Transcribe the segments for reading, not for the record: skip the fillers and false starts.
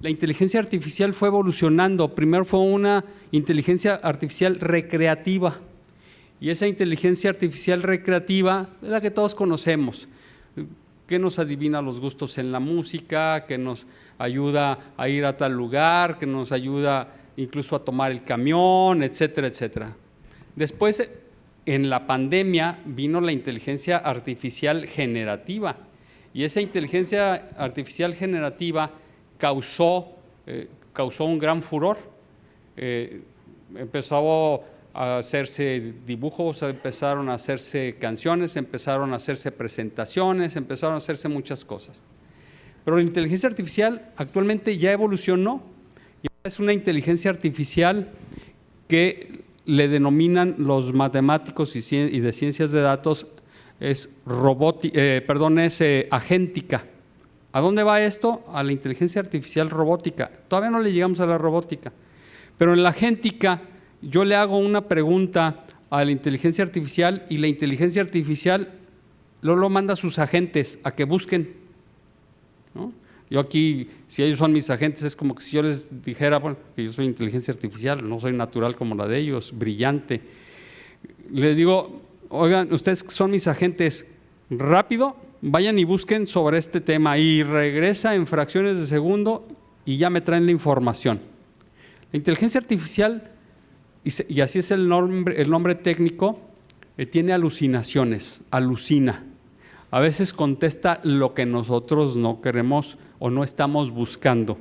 La inteligencia artificial fue evolucionando. Primero fue una inteligencia artificial recreativa, y esa inteligencia artificial recreativa es la que todos conocemos, que nos adivina los gustos en la música, que nos ayuda a ir a tal lugar, que nos ayuda incluso a tomar el camión, etcétera, etcétera. Después, en la pandemia, vino la inteligencia artificial generativa, y esa inteligencia artificial generativa causó un gran furor. Empezó a hacerse dibujos, empezaron a hacerse canciones, empezaron a hacerse presentaciones, empezaron a hacerse muchas cosas. Pero la inteligencia artificial actualmente ya evolucionó, y es una inteligencia artificial que le denominan los matemáticos y de ciencias de datos, es agéntica. ¿A dónde va esto? A la inteligencia artificial robótica. Todavía no le llegamos a la robótica, pero en la agéntica yo le hago una pregunta a la inteligencia artificial, y la inteligencia artificial luego manda a sus agentes a que busquen, ¿no? Yo aquí, si ellos son mis agentes, es como que si yo les dijera, bueno, que yo soy inteligencia artificial, no soy natural como la de ellos, brillante. Les digo, oigan, ustedes son mis agentes, rápido, vayan y busquen sobre este tema, y regresa en fracciones de segundo y ya me traen la información. La inteligencia artificial, y así es el nombre técnico, tiene alucinaciones, alucina. A veces contesta lo que nosotros no queremos o no estamos buscando.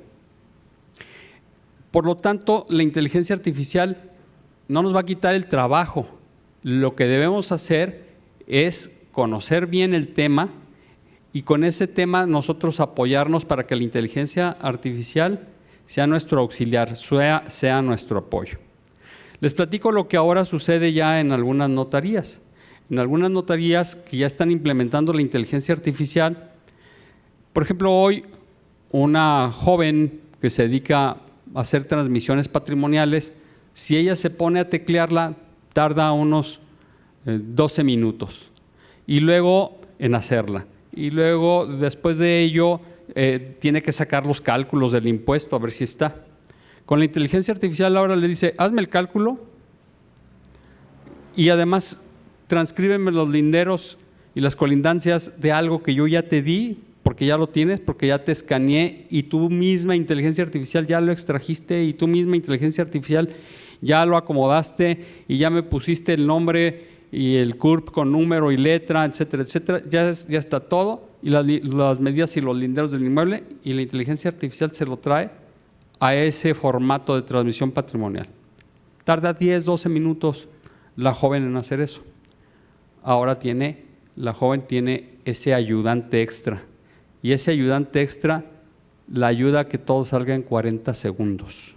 Por lo tanto, la inteligencia artificial no nos va a quitar el trabajo. Lo que debemos hacer es conocer bien el tema, y con ese tema nosotros apoyarnos para que la inteligencia artificial sea nuestro auxiliar, sea nuestro apoyo. Les platico lo que ahora sucede ya en algunas notarías. En algunas notarías que ya están implementando la inteligencia artificial. Por ejemplo, hoy una joven que se dedica a hacer transmisiones patrimoniales, si ella se pone a teclearla, tarda unos 12 minutos, y luego en hacerla. Y luego, después de ello, tiene que sacar los cálculos del impuesto a ver si está. Con la inteligencia artificial ahora le dice, hazme el cálculo y además transcríbeme los linderos y las colindancias de algo que yo ya te di, porque ya lo tienes, porque ya te escaneé, y tú misma inteligencia artificial ya lo extrajiste, y tú misma inteligencia artificial ya lo acomodaste, y ya me pusiste el nombre y el CURP con número y letra, etcétera, etcétera. Ya está todo, y las medidas y los linderos del inmueble, y la inteligencia artificial se lo trae a ese formato de transmisión patrimonial. Tarda 10, 12 minutos la joven en hacer eso. Ahora la joven tiene ese ayudante extra, y ese ayudante extra la ayuda a que todo salga en 40 segundos.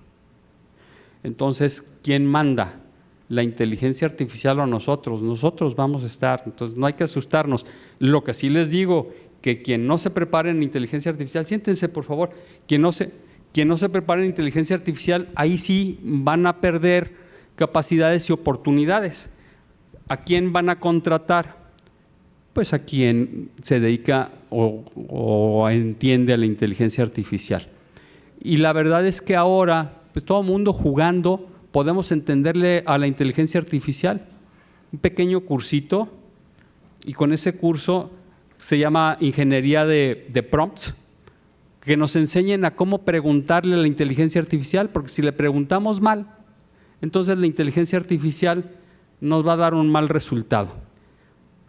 Entonces, ¿quién manda? ¿La inteligencia artificial o nosotros? Nosotros vamos a estar, entonces no hay que asustarnos. Lo que sí les digo, que quien no se prepare en inteligencia artificial, siéntense por favor, quien no se prepare en inteligencia artificial, ahí sí van a perder capacidades y oportunidades. ¿A quién van a contratar? Pues a quien se dedica o entiende a la inteligencia artificial. Y la verdad es que ahora, pues todo el mundo jugando, podemos entenderle a la inteligencia artificial. Un pequeño cursito, y con ese curso se llama Ingeniería de Prompts, que nos enseñen a cómo preguntarle a la inteligencia artificial, porque si le preguntamos mal, entonces la inteligencia artificial nos va a dar un mal resultado.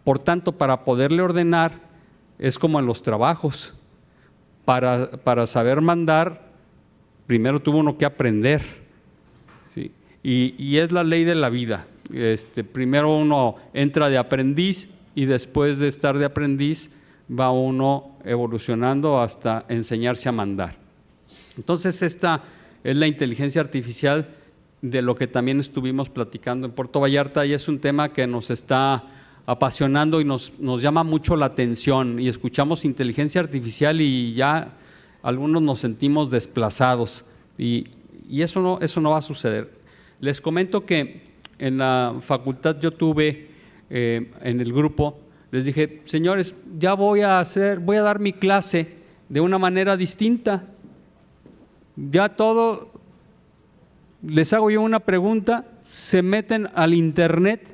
Por tanto, para poderle ordenar, es como en los trabajos. Para saber mandar, primero tuvo uno que aprender, ¿sí? Y es la ley de la vida. Primero uno entra de aprendiz, y después de estar de aprendiz va uno evolucionando hasta enseñarse a mandar. Entonces, esta es la inteligencia artificial de lo que también estuvimos platicando en Puerto Vallarta, y es un tema que nos está apasionando y nos llama mucho la atención, y escuchamos inteligencia artificial y ya algunos nos sentimos desplazados, y eso no va a suceder. Les comento que en la facultad yo tuve, en el grupo, les dije, señores, ya voy a dar mi clase de una manera distinta. Ya todo, les hago yo una pregunta, se meten al internet,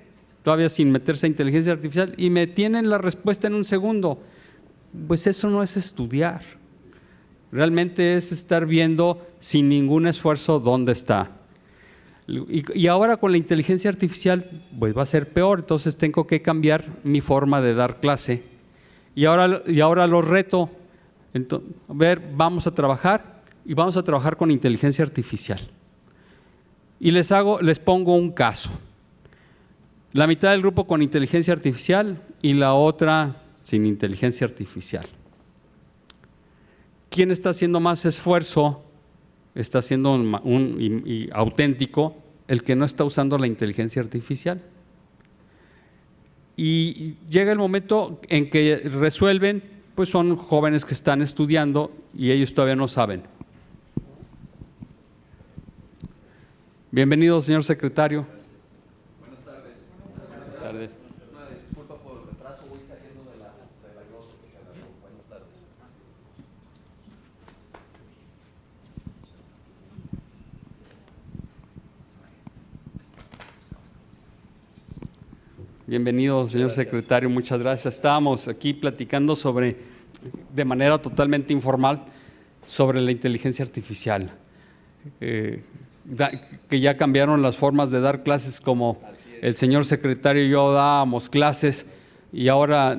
todavía sin meterse a inteligencia artificial, y me tienen la respuesta en un segundo. Pues eso no es estudiar, realmente es estar viendo sin ningún esfuerzo dónde está. Y ahora con la inteligencia artificial pues va a ser peor, entonces tengo que cambiar mi forma de dar clase. Y ahora los reto, entonces, a ver, vamos a trabajar con inteligencia artificial. Y les pongo un caso. La mitad del grupo con inteligencia artificial y la otra sin inteligencia artificial. ¿Quién está haciendo más esfuerzo? Está siendo un auténtico el que no está usando la inteligencia artificial. Y llega el momento en que resuelven, pues son jóvenes que están estudiando y ellos todavía no saben. Bienvenido, señor secretario. Buenas tardes. Buenas tardes. Una disculpa por el retraso, voy saliendo de la glosa que se agarró. Buenas tardes. Bienvenido, señor secretario, muchas gracias. Estábamos aquí platicando de manera totalmente informal, sobre la inteligencia artificial, que ya cambiaron las formas de dar clases, como el señor secretario y yo dábamos clases, y ahora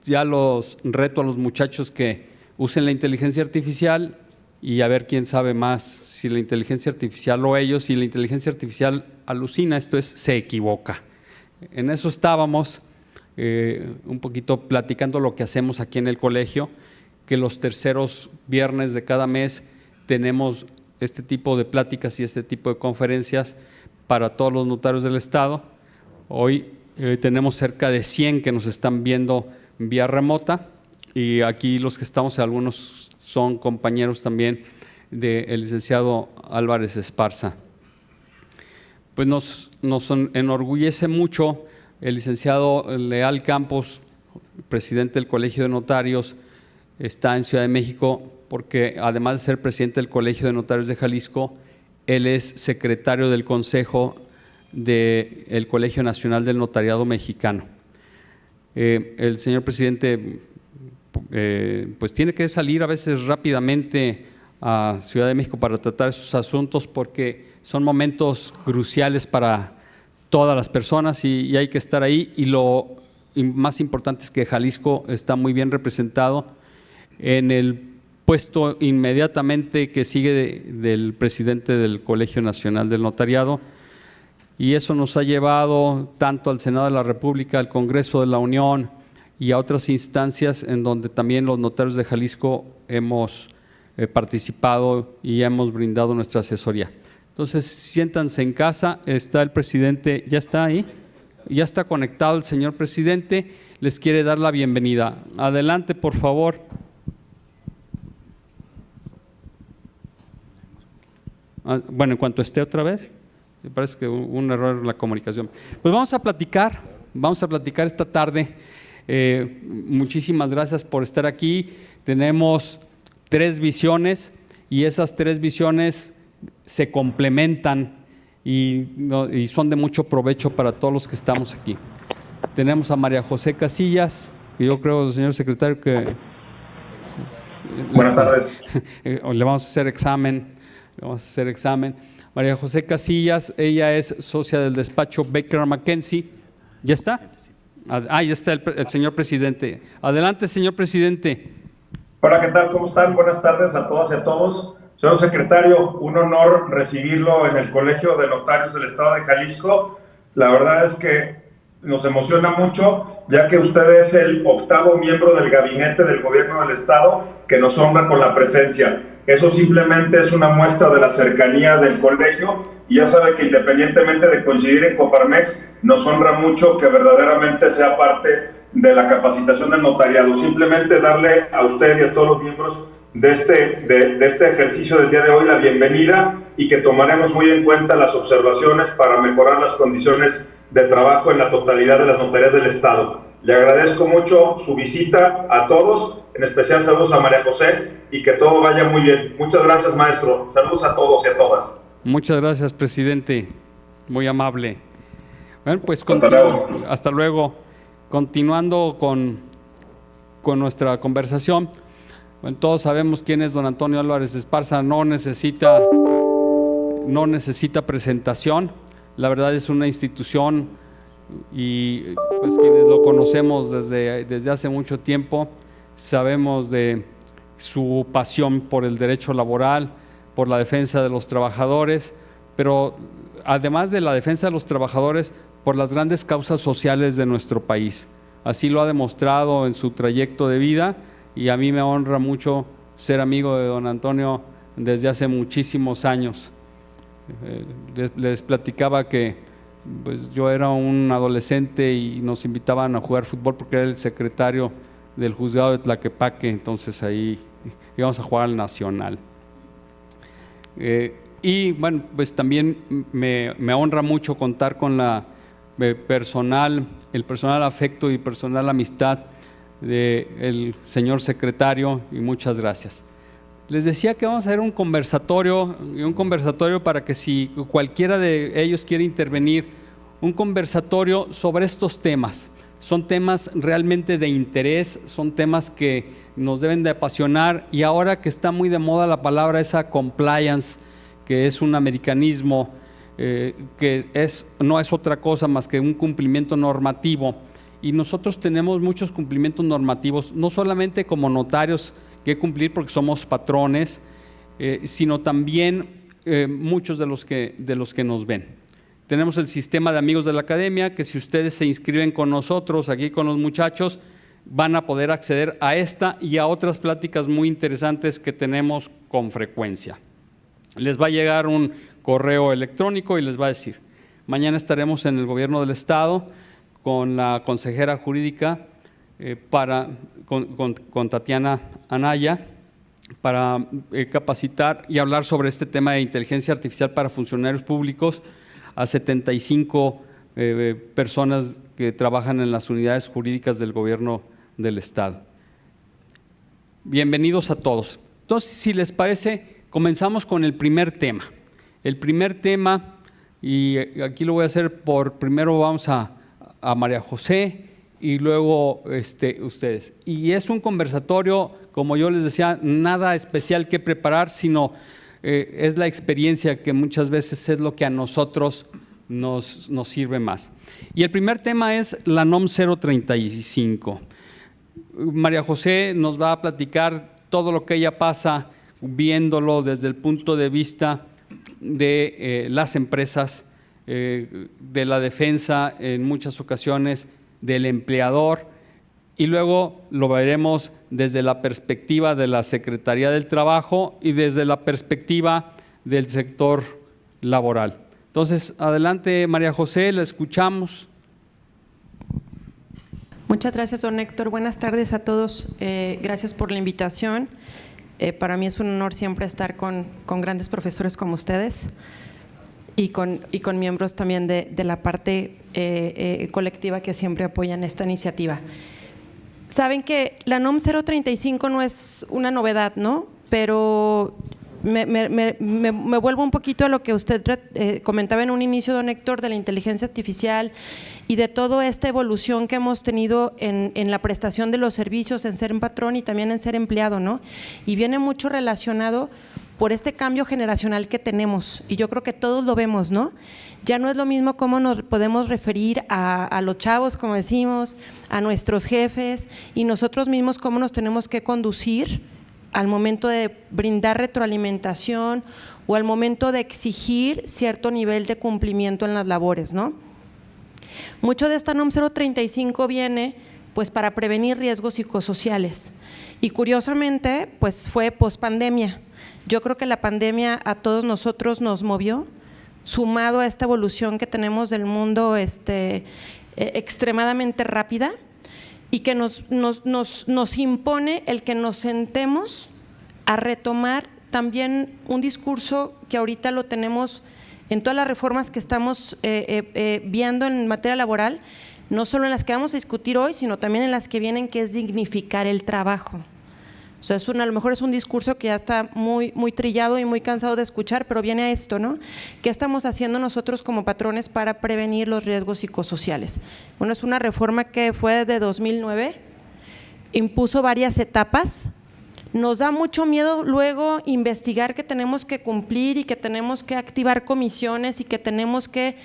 ya los reto a los muchachos que usen la inteligencia artificial y a ver quién sabe más, si la inteligencia artificial o ellos. Si la inteligencia artificial alucina, esto es, se equivoca. En eso estábamos un poquito platicando lo que hacemos aquí en el colegio, que los terceros viernes de cada mes tenemos este tipo de pláticas y este tipo de conferencias para todos los notarios del Estado. Hoy tenemos cerca de 100 que nos están viendo vía remota, y aquí los que estamos, algunos son compañeros también del licenciado Álvarez Esparza. Pues nos enorgullece mucho el licenciado Leal Campos, presidente del Colegio de Notarios, está en Ciudad de México, porque además de ser presidente del Colegio de Notarios de Jalisco, él es secretario del Consejo del Colegio Nacional del Notariado Mexicano. El señor presidente pues tiene que salir a veces rápidamente a Ciudad de México para tratar esos asuntos, porque son momentos cruciales para todas las personas y hay que estar ahí. Y lo más importante es que Jalisco está muy bien representado en el puesto inmediatamente que sigue del presidente del Colegio Nacional del Notariado, y eso nos ha llevado tanto al Senado de la República, al Congreso de la Unión y a otras instancias en donde también los notarios de Jalisco hemos participado y hemos brindado nuestra asesoría. Entonces, siéntanse en casa, está el presidente, ¿ya está ahí? Ya está conectado el señor presidente, les quiere dar la bienvenida. Adelante, por favor. Bueno, en cuanto esté otra vez, me parece que hubo un error en la comunicación. Pues vamos a platicar esta tarde. Muchísimas gracias por estar aquí. Tenemos 3 visiones y esas 3 visiones se complementan y son de mucho provecho para todos los que estamos aquí. Tenemos a María José Casillas, que yo creo, señor secretario, que… Buenas tardes. Le vamos a hacer examen. María José Casillas, ella es socia del despacho Baker McKenzie. ¿Ya está? Ya está el señor presidente. Adelante, señor presidente. Hola, ¿qué tal? ¿Cómo están? Buenas tardes a todas y a todos. Señor secretario, un honor recibirlo en el Colegio de Notarios del Estado de Jalisco. La verdad es que nos emociona mucho, ya que usted es el 8º miembro del gabinete del gobierno del Estado que nos honra con la presencia. Eso simplemente es una muestra de la cercanía del colegio, y ya sabe que independientemente de coincidir en Coparmex, nos honra mucho que verdaderamente sea parte de la capacitación del notariado. Simplemente darle a usted y a todos los miembros de este ejercicio del día de hoy la bienvenida, y que tomaremos muy en cuenta las observaciones para mejorar las condiciones de trabajo en la totalidad de las notarías del Estado. Le agradezco mucho su visita a todos, en especial saludos a María José y que todo vaya muy bien. Muchas gracias, maestro. Saludos a todos y a todas. Muchas gracias, presidente. Muy amable. Bueno, pues hasta luego. Continuando con nuestra conversación. Bueno, todos sabemos quién es don Antonio Álvarez Esparza, no necesita presentación. La verdad es una institución y pues quienes lo conocemos desde hace mucho tiempo sabemos de su pasión por el derecho laboral, por la defensa de los trabajadores, pero además de la defensa de los trabajadores, por las grandes causas sociales de nuestro país. Así lo ha demostrado en su trayecto de vida y a mí me honra mucho ser amigo de don Antonio desde hace muchísimos años. Les platicaba que pues, yo era un adolescente y nos invitaban a jugar fútbol porque era el secretario del juzgado de Tlaquepaque, entonces ahí íbamos a jugar al Nacional. Y bueno, pues también me honra mucho contar con el personal afecto y personal amistad del señor secretario, y muchas gracias. Les decía que vamos a hacer un conversatorio para que si cualquiera de ellos quiere intervenir, un conversatorio sobre estos temas. Son temas realmente de interés, son temas que nos deben de apasionar, y ahora que está muy de moda la palabra esa compliance, que es un americanismo, que no es otra cosa más que un cumplimiento normativo, y nosotros tenemos muchos cumplimientos normativos, no solamente como notarios que cumplir porque somos patrones, sino también muchos de los que nos ven. Tenemos el sistema de amigos de la academia, que si ustedes se inscriben con nosotros, aquí con los muchachos, van a poder acceder a esta y a otras pláticas muy interesantes que tenemos con frecuencia. Les va a llegar un correo electrónico y les va a decir, mañana estaremos en el Gobierno del Estado con la consejera jurídica, con Tatiana Anaya, para capacitar y hablar sobre este tema de inteligencia artificial para funcionarios públicos a 75 personas que trabajan en las unidades jurídicas del Gobierno del Estado. Bienvenidos a todos. Entonces, si les parece, comenzamos con el primer tema. El primer tema, y aquí lo voy a hacer primero vamos a María José y luego ustedes. Y es un conversatorio, como yo les decía, nada especial que preparar, sino es la experiencia que muchas veces es lo que a nosotros nos sirve más. Y el primer tema es la NOM 035. María José nos va a platicar todo lo que ella pasa viéndolo desde el punto de vista de las empresas, de la defensa en muchas ocasiones del empleador, y luego lo veremos desde la perspectiva de la Secretaría del Trabajo y desde la perspectiva del sector laboral. Entonces, adelante María José, la escuchamos. Muchas gracias, don Héctor. Buenas tardes a todos. Gracias por la invitación. Para mí es un honor siempre estar con grandes profesores como ustedes y con miembros también de la parte colectiva que siempre apoyan esta iniciativa. Saben que la NOM 035 no es una novedad, ¿no? Pero me vuelvo un poquito a lo que usted comentaba en un inicio, don Héctor, de la inteligencia artificial y de toda esta evolución que hemos tenido en la prestación de los servicios, en ser un patrón y también en ser empleado, ¿no? Y viene mucho relacionado por este cambio generacional que tenemos, y yo creo que todos lo vemos, ¿no? Ya no es lo mismo cómo nos podemos referir a los chavos, como decimos, a nuestros jefes, y nosotros mismos cómo nos tenemos que conducir al momento de brindar retroalimentación o al momento de exigir cierto nivel de cumplimiento en las labores, ¿no? Mucho de esta NOM 035 viene pues para prevenir riesgos psicosociales, y curiosamente pues fue pospandemia. Yo creo que la pandemia a todos nosotros nos movió, sumado a esta evolución que tenemos del mundo extremadamente rápida, y que nos impone el que nos sentemos a retomar también un discurso que ahorita lo tenemos en todas las reformas que estamos viendo en materia laboral, no solo en las que vamos a discutir hoy, sino también en las que vienen, que es dignificar el trabajo. O sea, a lo mejor es un discurso que ya está muy trillado y muy cansado de escuchar, pero viene a esto, ¿no? ¿Qué estamos haciendo nosotros como patrones para prevenir los riesgos psicosociales? Bueno, es una reforma que fue de 2009, impuso varias etapas. Nos da mucho miedo luego investigar que tenemos que cumplir y que tenemos que activar comisiones y que tenemos que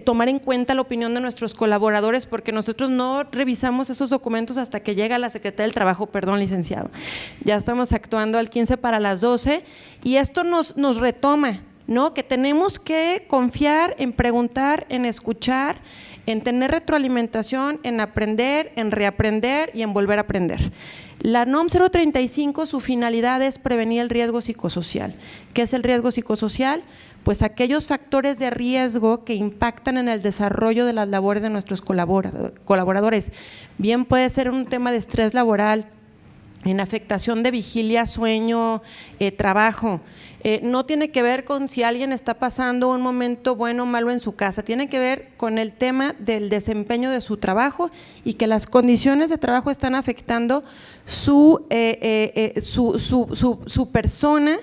tomar en cuenta la opinión de nuestros colaboradores, porque nosotros no revisamos esos documentos hasta que llega la Secretaría del Trabajo, perdón, licenciado. Ya estamos actuando al 15 para las 12 y esto nos retoma, ¿no? Que tenemos que confiar en preguntar, en escuchar, en tener retroalimentación, en aprender, en reaprender y en volver a aprender. La NOM 035, su finalidad es prevenir el riesgo psicosocial. ¿Qué es el riesgo psicosocial? Pues aquellos factores de riesgo que impactan en el desarrollo de las labores de nuestros colaboradores. Bien puede ser un tema de estrés laboral, en afectación de vigilia, sueño, trabajo. No tiene que ver con si alguien está pasando un momento bueno o malo en su casa, tiene que ver con el tema del desempeño de su trabajo y que las condiciones de trabajo están afectando su persona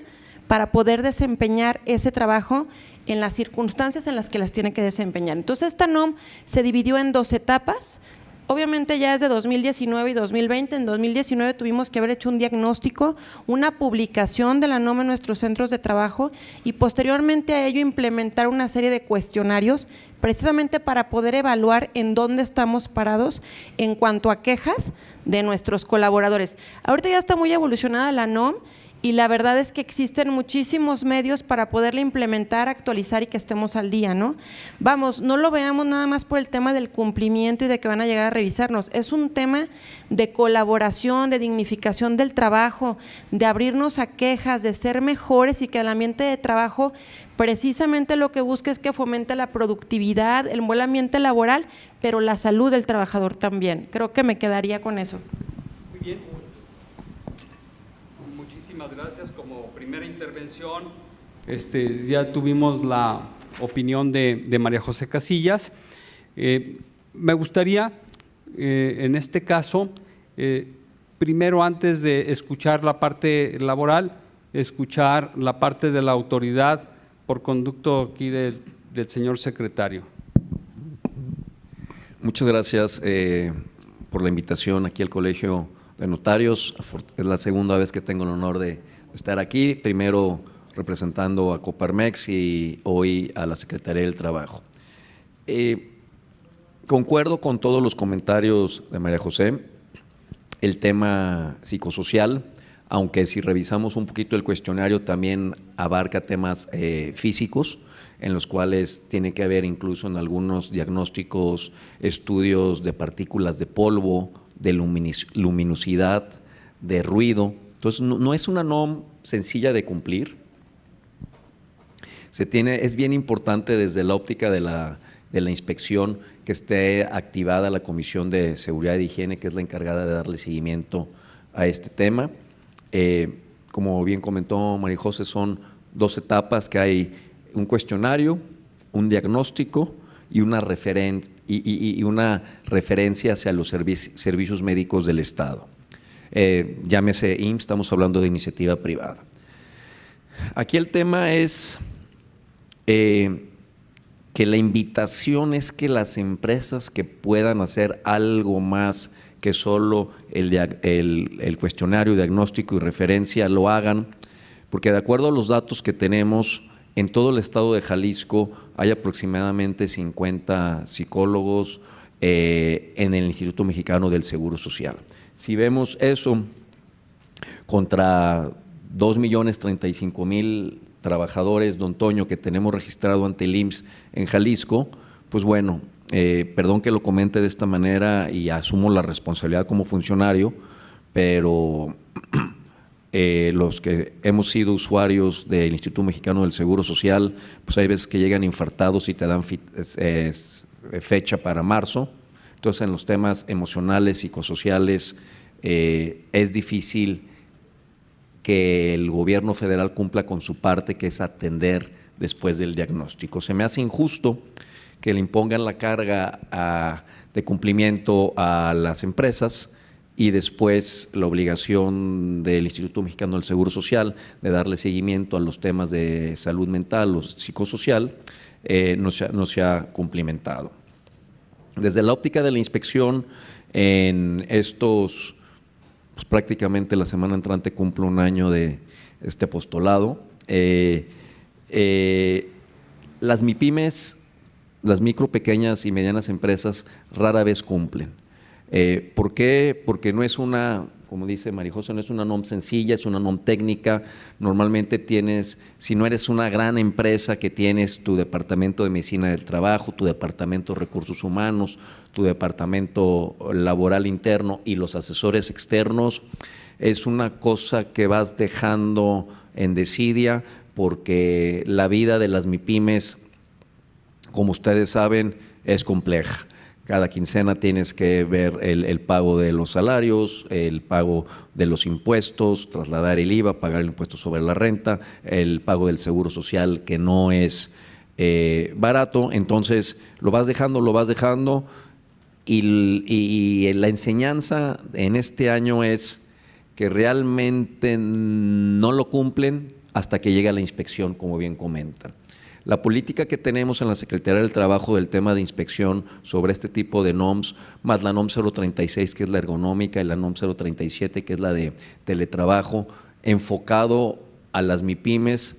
para poder desempeñar ese trabajo en las circunstancias en las que las tiene que desempeñar. Entonces, esta NOM se dividió en 2 etapas. Obviamente ya es de 2019 y 2020. En 2019 tuvimos que haber hecho un diagnóstico, una publicación de la NOM en nuestros centros de trabajo y posteriormente a ello implementar una serie de cuestionarios precisamente para poder evaluar en dónde estamos parados en cuanto a quejas de nuestros colaboradores. Ahorita ya está muy evolucionada la NOM y la verdad es que existen muchísimos medios para poderla implementar, actualizar y que estemos al día, ¿no? Vamos, no lo veamos nada más por el tema del cumplimiento y de que van a llegar a revisarnos, es un tema de colaboración, de dignificación del trabajo, de abrirnos a quejas, de ser mejores y que el ambiente de trabajo precisamente lo que busca es que fomente la productividad, el buen ambiente laboral, pero la salud del trabajador también. Creo que me quedaría con eso. Muy bien. Muchísimas gracias. Como primera intervención, ya tuvimos la opinión de María José Casillas. Me gustaría, en este caso, primero, antes de escuchar la parte laboral, escuchar la parte de la autoridad por conducto aquí del señor secretario. Muchas gracias por la invitación aquí al Colegio de Notarios. Es la segunda vez que tengo el honor de estar aquí, primero representando a Coparmex y hoy a la Secretaría del Trabajo. Concuerdo con todos los comentarios de María José, el tema psicosocial, aunque si revisamos un poquito el cuestionario también abarca temas físicos, en los cuales tiene que haber incluso en algunos diagnósticos estudios de partículas de polvo, de luminosidad, de ruido. Entonces, no es una NOM sencilla de cumplir. Es bien importante desde la óptica de la inspección que esté activada la Comisión de Seguridad e Higiene, que es la encargada de darle seguimiento a este tema. Como bien comentó María José, son 2 etapas, que hay un cuestionario, un diagnóstico y una referencia hacia los servicios médicos del Estado. Llámese IMSS, estamos hablando de iniciativa privada. Aquí el tema es que la invitación es que las empresas que puedan hacer algo más que solo el cuestionario, diagnóstico y referencia lo hagan, porque de acuerdo a los datos que tenemos, en todo el estado de Jalisco hay aproximadamente 50 psicólogos en el Instituto Mexicano del Seguro Social. Si vemos eso contra 2.035.000 trabajadores, don Toño, que tenemos registrado ante el IMSS en Jalisco, pues bueno, perdón que lo comente de esta manera y asumo la responsabilidad como funcionario, pero los que hemos sido usuarios del Instituto Mexicano del Seguro Social, pues hay veces que llegan infartados y te dan fecha para marzo. Entonces, en los temas emocionales, psicosociales, es difícil que el gobierno federal cumpla con su parte, que es atender después del diagnóstico. Se me hace injusto que le impongan la carga a de cumplimiento a las empresas, y después la obligación del Instituto Mexicano del Seguro Social de darle seguimiento a los temas de salud mental o psicosocial, no se ha cumplimentado. Desde la óptica de la inspección, en estos, pues prácticamente la semana entrante cumplo un año de este apostolado, las MIPYMES, las micro, pequeñas y medianas empresas rara vez cumplen. ¿Por qué? Porque no es una, como dice María José, no es una NOM sencilla, es una NOM técnica. Normalmente tienes, si no eres una gran empresa que tienes tu departamento de medicina del trabajo, tu departamento de recursos humanos, tu departamento laboral interno y los asesores externos, es una cosa que vas dejando en desidia, porque la vida de las MIPYMES, como ustedes saben, es compleja. Cada quincena tienes que ver el pago de los salarios, el pago de los impuestos, trasladar el IVA, pagar el impuesto sobre la renta, el pago del seguro social, que no es barato. Entonces lo vas dejando y la enseñanza en este año es que realmente no lo cumplen hasta que llega la inspección, como bien comentan. La política que tenemos en la Secretaría del Trabajo del tema de inspección sobre este tipo de NOMs, más la NOM 036, que es la ergonómica, y la NOM 037, que es la de teletrabajo, enfocado a las MIPYMES,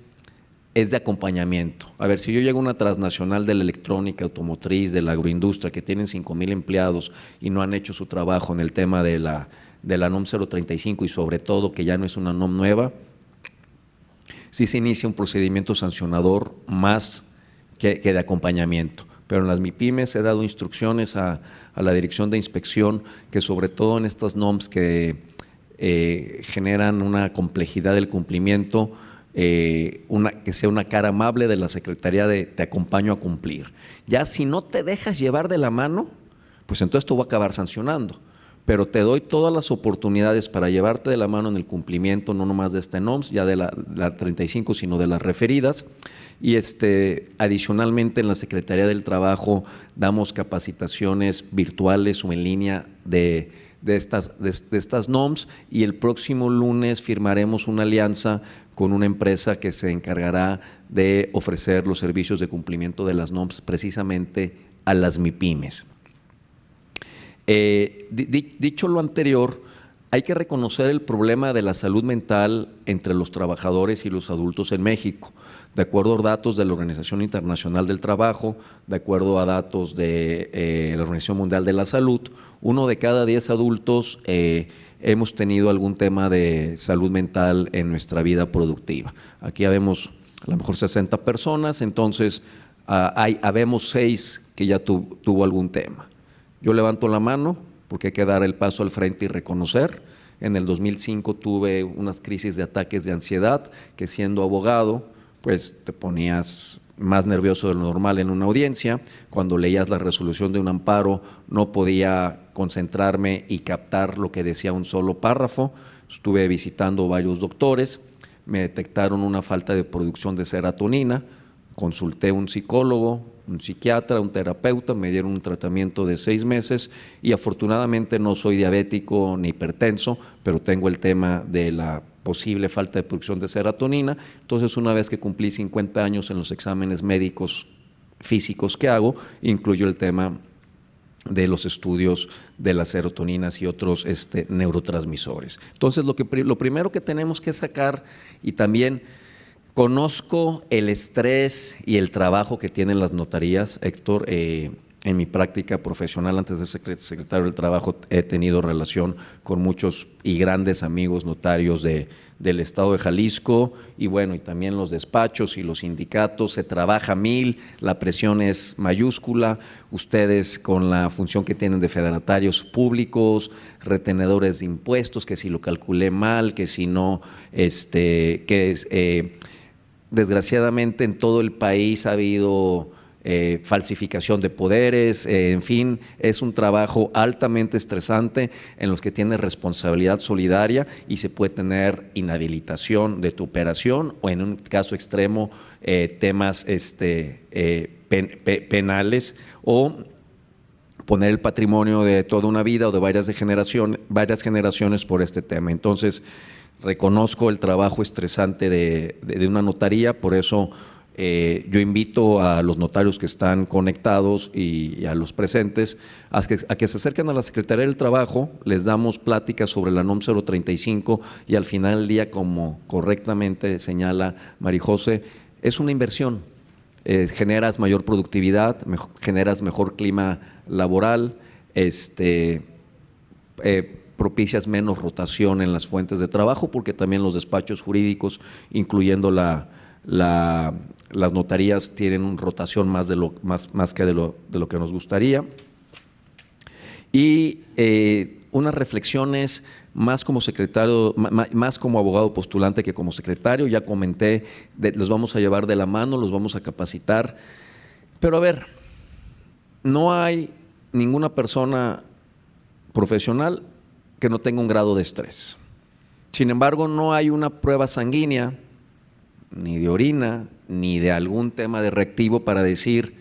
es de acompañamiento. A ver, si yo llego a una transnacional de la electrónica, automotriz, de la agroindustria, que tienen 5,000 empleados y no han hecho su trabajo en el tema de la NOM 035, y sobre todo que ya no es una NOM nueva, sí se inicia un procedimiento sancionador más que de acompañamiento. Pero en las MIPYMES he dado instrucciones a la Dirección de Inspección que, sobre todo en estas NOMs que generan una complejidad del cumplimiento, que sea una cara amable de la Secretaría de te acompaño a cumplir. Ya si no te dejas llevar de la mano, pues entonces te voy a acabar sancionando. Pero te doy todas las oportunidades para llevarte de la mano en el cumplimiento, no nomás de esta NOMS, ya de la 35, sino de las referidas. Y adicionalmente en la Secretaría del Trabajo damos capacitaciones virtuales o en línea de estas NOMS, y el próximo lunes firmaremos una alianza con una empresa que se encargará de ofrecer los servicios de cumplimiento de las NOMS precisamente a las MIPYMES. Dicho lo anterior, hay que reconocer el problema de la salud mental entre los trabajadores y los adultos en México. De acuerdo a datos de la Organización Internacional del Trabajo, de acuerdo a datos de la Organización Mundial de la Salud, 1 de cada 10 adultos hemos tenido algún tema de salud mental en nuestra vida productiva. Aquí habemos a lo mejor 60 personas, entonces habemos 6 que ya tuvo algún tema. Yo levanto la mano porque hay que dar el paso al frente y reconocer. En el 2005 tuve unas crisis de ataques de ansiedad que, siendo abogado, pues te ponías más nervioso de lo normal en una audiencia. Cuando leías la resolución de un amparo no podía concentrarme y captar lo que decía un solo párrafo. Estuve visitando varios doctores, me detectaron una falta de producción de serotonina, consulté a un psicólogo, un psiquiatra, un terapeuta, me dieron un tratamiento de 6 meses y afortunadamente no soy diabético ni hipertenso, pero tengo el tema de la posible falta de producción de serotonina. Entonces, una vez que cumplí 50 años, en los exámenes médicos físicos que hago, incluyo el tema de los estudios de las serotoninas y otros neurotransmisores. Entonces, lo primero que tenemos que sacar, y también conozco el estrés y el trabajo que tienen las notarías, Héctor. En mi práctica profesional, antes de ser secretario del Trabajo, he tenido relación con muchos y grandes amigos notarios del estado de Jalisco, y bueno, y también los despachos y los sindicatos. Se trabaja 1000, la presión es mayúscula. Ustedes, con la función que tienen de fedatarios públicos, retenedores de impuestos, que si lo calculé mal, que si no, desgraciadamente en todo el país ha habido falsificación de poderes, en fin, es un trabajo altamente estresante en los que tienes responsabilidad solidaria y se puede tener inhabilitación de tu operación o, en un caso extremo, temas penales, o poner el patrimonio de toda una vida o de varias generaciones por este tema. Entonces, reconozco el trabajo estresante de una notaría, por eso yo invito a los notarios que están conectados y a los presentes a que se acerquen a la Secretaría del Trabajo, les damos pláticas sobre la NOM 035 y al final del día, como correctamente señala Marijose, es una inversión. Generas mayor productividad, generas mejor clima laboral, propicias menos rotación en las fuentes de trabajo, porque también los despachos jurídicos, incluyendo las notarías, tienen rotación más que de lo que nos gustaría. Y unas reflexiones más como secretario, más como abogado postulante que como secretario. Ya comenté, los vamos a llevar de la mano, los vamos a capacitar. Pero a ver, no hay ninguna persona profesional que no tenga un grado de estrés. Sin embargo, no hay una prueba sanguínea, ni de orina, ni de algún tema de reactivo para decir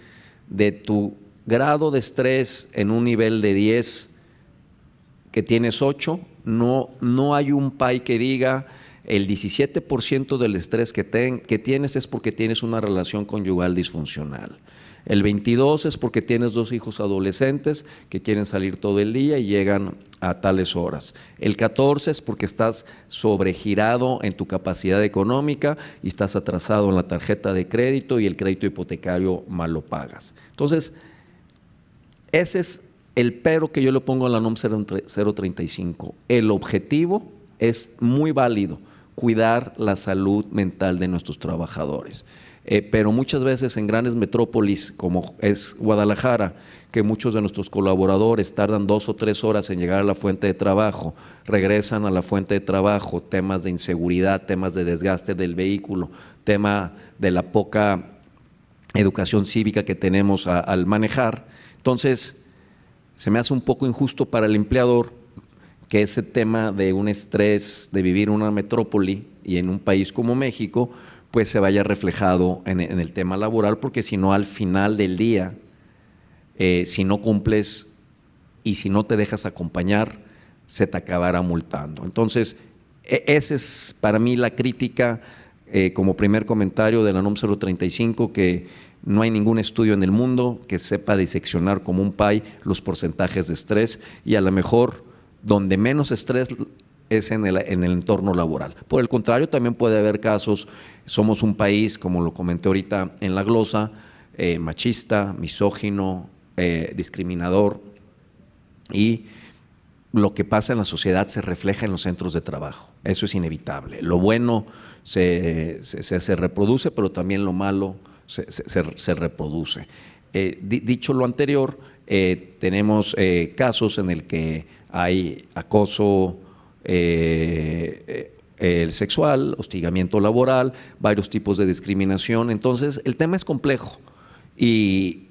de tu grado de estrés en un nivel de 10 que tienes 8, no hay un PAI que diga el 17% del estrés que tienes es porque tienes una relación conyugal disfuncional. El 22 es porque tienes 2 hijos adolescentes que quieren salir todo el día y llegan a tales horas. El 14 es porque estás sobregirado en tu capacidad económica y estás atrasado en la tarjeta de crédito y el crédito hipotecario mal lo pagas. Entonces, ese es el pero que yo le pongo a la NOM 035. El objetivo es muy válido, cuidar la salud mental de nuestros trabajadores. Pero muchas veces en grandes metrópolis como es Guadalajara, que muchos de nuestros colaboradores tardan 2 o 3 horas en llegar a la fuente de trabajo, regresan a la fuente de trabajo, temas de inseguridad, temas de desgaste del vehículo, tema de la poca educación cívica que tenemos al manejar. Entonces, se me hace un poco injusto para el empleador que ese tema de un estrés de vivir en una metrópoli y en un país como México, pues se vaya reflejado en el tema laboral, porque si no, al final del día, si no cumples y si no te dejas acompañar, se te acabará multando. Entonces, esa es para mí la crítica como primer comentario de la NOM 035, que no hay ningún estudio en el mundo que sepa diseccionar como un PAI los porcentajes de estrés, y a lo mejor donde menos estrés es en el entorno laboral. Por el contrario, también puede haber casos, somos un país, como lo comenté ahorita en la glosa, machista, misógino, discriminador, y lo que pasa en la sociedad se refleja en los centros de trabajo. Eso es inevitable. Lo bueno se reproduce, pero también lo malo se reproduce. Dicho lo anterior, tenemos casos en el que hay acoso sexual, hostigamiento laboral, varios tipos de discriminación. Entonces, el tema es complejo y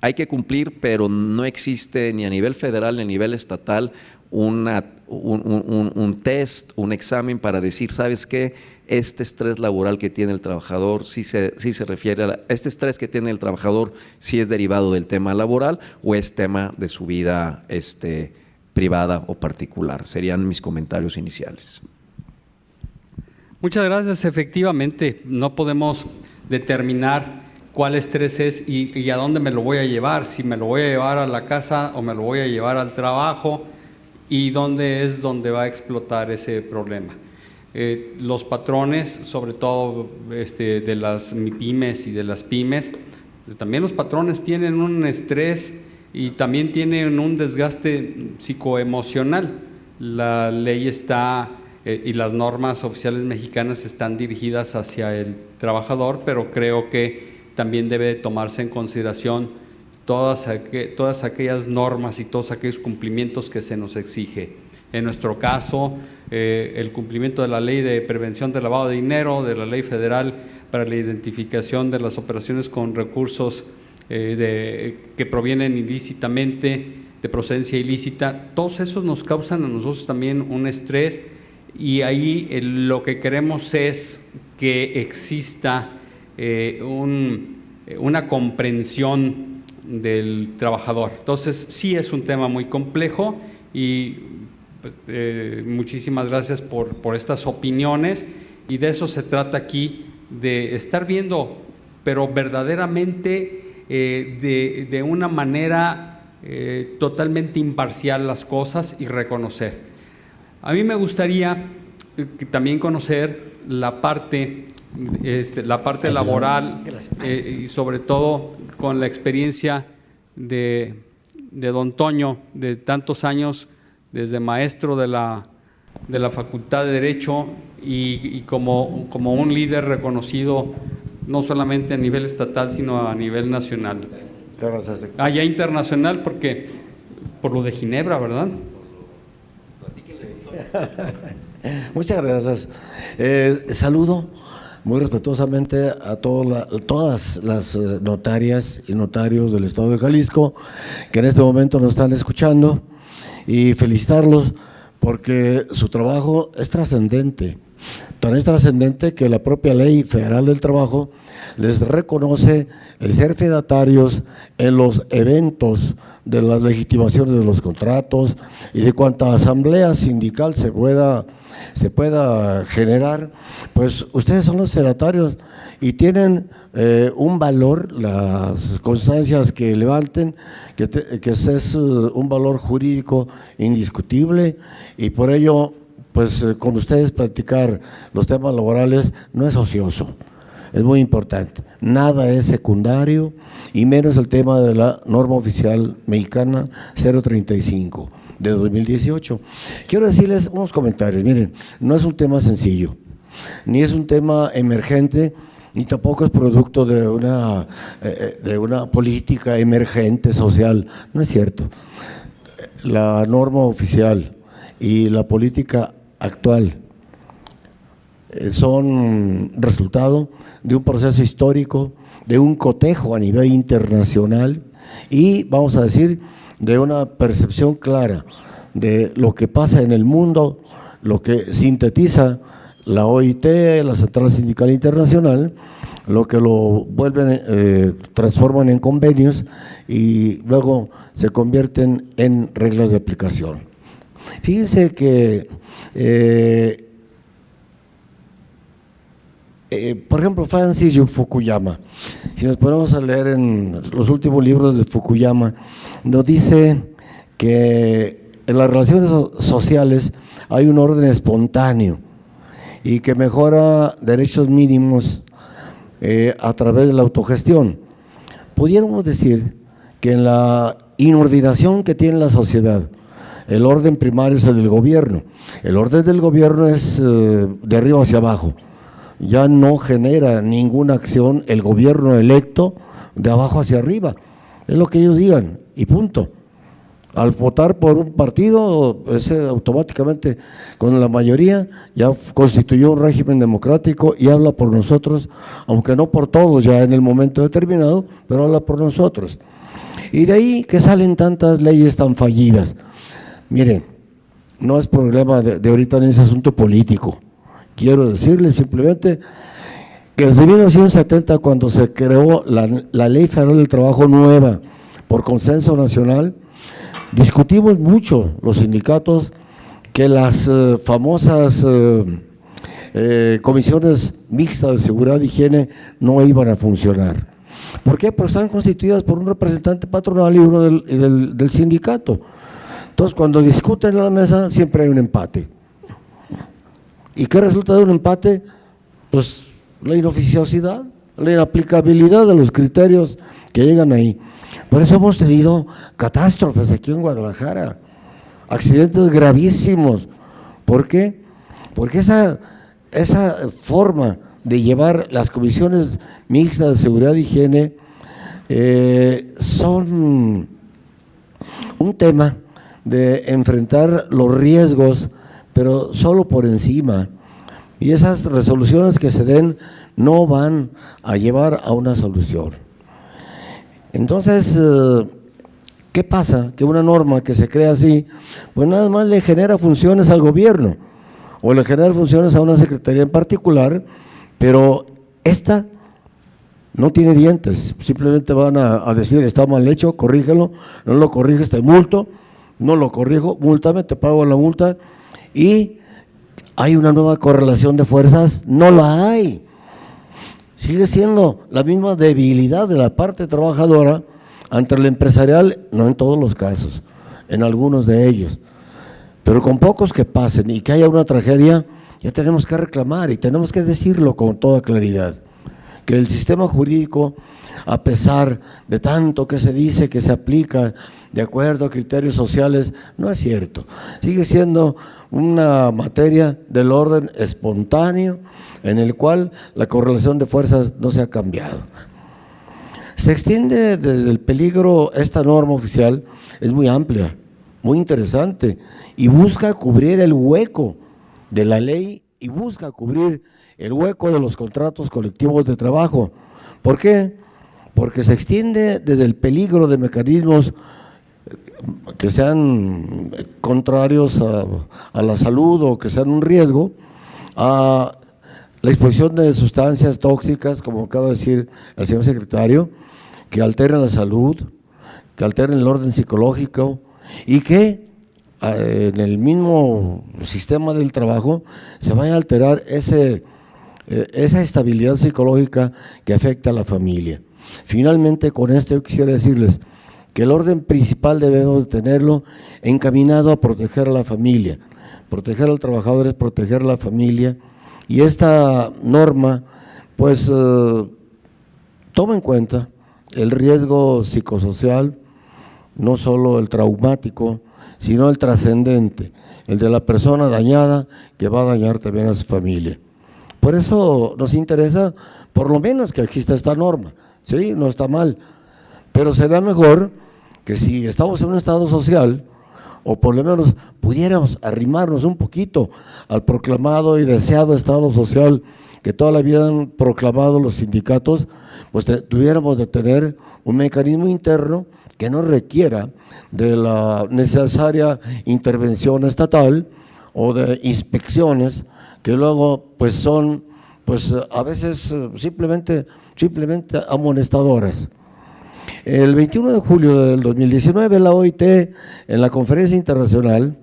hay que cumplir, pero no existe ni a nivel federal ni a nivel estatal un test, un examen para decir, ¿sabes qué? Este estrés laboral que tiene el trabajador sí se refiere a este estrés que tiene el trabajador, si es derivado del tema laboral o es tema de su vida privada o particular. Serían mis comentarios iniciales. Muchas gracias. Efectivamente, no podemos determinar cuál estrés es y a dónde me lo voy a llevar, si me lo voy a llevar a la casa o me lo voy a llevar al trabajo, y dónde es donde va a explotar ese problema. Los patrones, sobre todo de las MIPYMES y de las pymes, también los patrones tienen un estrés y también tienen un desgaste psicoemocional. La ley está y las normas oficiales mexicanas están dirigidas hacia el trabajador, pero creo que también debe de tomarse en consideración todas aquellas normas y todos aquellos cumplimientos que se nos exige. En nuestro caso, el cumplimiento de la Ley de Prevención del Lavado de Dinero, de la Ley Federal para la identificación de las operaciones con recursos que provienen ilícitamente, de procedencia ilícita, todos esos nos causan a nosotros también un estrés, y ahí lo que queremos es que exista una comprensión del trabajador. Entonces, sí es un tema muy complejo y muchísimas gracias por estas opiniones, y de eso se trata aquí, de estar viendo, pero verdaderamente de una manera totalmente imparcial las cosas y reconocer. A mí me gustaría también conocer la parte laboral y sobre todo con la experiencia de don Toño, de tantos años desde maestro de la Facultad de Derecho y como un líder reconocido no solamente a nivel estatal, sino a nivel nacional. Ya internacional, porque por lo de Ginebra, ¿verdad? Muchas gracias. Saludo muy respetuosamente a todas las notarias y notarios del Estado de Jalisco que en este momento nos están escuchando, y felicitarlos porque su trabajo es trascendente. Tan es trascendente que la propia Ley Federal del Trabajo les reconoce el ser fedatarios en los eventos de las legitimaciones de los contratos y de cuanta asamblea sindical se pueda generar. Pues ustedes son los fedatarios y tienen un valor, las constancias que levanten, que es un valor jurídico indiscutible, y por ello, pues con ustedes practicar los temas laborales no es ocioso, es muy importante. Nada es secundario, y menos el tema de la norma oficial mexicana 035 de 2018. Quiero decirles unos comentarios. Miren, no es un tema sencillo, ni es un tema emergente, ni tampoco es producto de una política emergente social. No es cierto. La norma oficial y la política actual son resultado de un proceso histórico, de un cotejo a nivel internacional y, vamos a decir, de una percepción clara de lo que pasa en el mundo, lo que sintetiza la OIT, la Central Sindical Internacional, lo que lo vuelven, transforman en convenios y luego se convierten en reglas de aplicación. Fíjense que, por ejemplo, Francis Fukuyama, si nos ponemos a leer en los últimos libros de Fukuyama, nos dice que en las relaciones sociales hay un orden espontáneo y que mejora derechos mínimos a través de la autogestión. Pudiéramos decir que en la inordinación que tiene la sociedad, el orden primario es el del gobierno. El orden del gobierno es de arriba hacia abajo. Ya no genera ninguna acción el gobierno electo de abajo hacia arriba. Es lo que ellos digan y punto. Al votar por un partido, ese automáticamente con la mayoría ya constituyó un régimen democrático y habla por nosotros, aunque no por todos ya en el momento determinado, pero habla por nosotros. Y de ahí que salen tantas leyes tan fallidas. Miren, no es problema de ahorita en ese asunto político. Quiero decirles simplemente que desde 1970, cuando se creó la Ley Federal del Trabajo nueva por consenso nacional, discutimos mucho los sindicatos que las famosas comisiones mixtas de seguridad e higiene no iban a funcionar. ¿Por qué? Porque están constituidas por un representante patronal y uno del sindicato. Entonces, cuando discuten en la mesa, siempre hay un empate. ¿Y qué resulta de un empate? Pues la inoficiosidad, la inaplicabilidad de los criterios que llegan ahí. Por eso hemos tenido catástrofes aquí en Guadalajara, accidentes gravísimos. ¿Por qué? Porque esa forma de llevar las comisiones mixtas de seguridad e higiene son un tema de enfrentar los riesgos, pero solo por encima. Y esas resoluciones que se den no van a llevar a una solución. Entonces, ¿qué pasa? Que una norma que se crea así, pues nada más le genera funciones al gobierno o le genera funciones a una secretaría en particular, pero esta no tiene dientes, simplemente van a decir, está mal hecho, corrígelo, no lo corriges, te multo, no lo corrijo, múltame, te pago la multa, y ¿hay una nueva correlación de fuerzas? No la hay. Sigue siendo la misma debilidad de la parte trabajadora ante el empresarial, no en todos los casos, en algunos de ellos. Pero con pocos que pasen y que haya una tragedia, ya tenemos que reclamar y tenemos que decirlo con toda claridad, que el sistema jurídico, a pesar de tanto que se dice que se aplica de acuerdo a criterios sociales, no es cierto. Sigue siendo una materia del orden espontáneo en el cual la correlación de fuerzas no se ha cambiado. Se extiende desde el peligro, esta norma oficial es muy amplia, muy interesante y busca cubrir el hueco de la ley y busca cubrir el hueco de los contratos colectivos de trabajo. ¿Por qué? Porque se extiende desde el peligro de mecanismos que sean contrarios a la salud o que sean un riesgo, a la exposición de sustancias tóxicas, como acaba de decir el señor secretario, que alteren la salud, que alteren el orden psicológico y que en el mismo sistema del trabajo se vaya a alterar esa estabilidad psicológica que afecta a la familia. Finalmente, con esto yo quisiera decirles que el orden principal debemos de tenerlo encaminado a proteger a la familia. Proteger al trabajador es proteger a la familia, y esta norma pues toma en cuenta el riesgo psicosocial, no solo el traumático, sino el trascendente, el de la persona dañada que va a dañar también a su familia. Por eso nos interesa por lo menos que exista esta norma, ¿sí? No está mal, pero será mejor que si estamos en un estado social, o por lo menos pudiéramos arrimarnos un poquito al proclamado y deseado estado social que toda la vida han proclamado los sindicatos, pues tuviéramos de tener un mecanismo interno que no requiera de la necesaria intervención estatal o de inspecciones que luego pues son pues a veces simplemente amonestadoras. El 21 de julio del 2019 la OIT en la conferencia internacional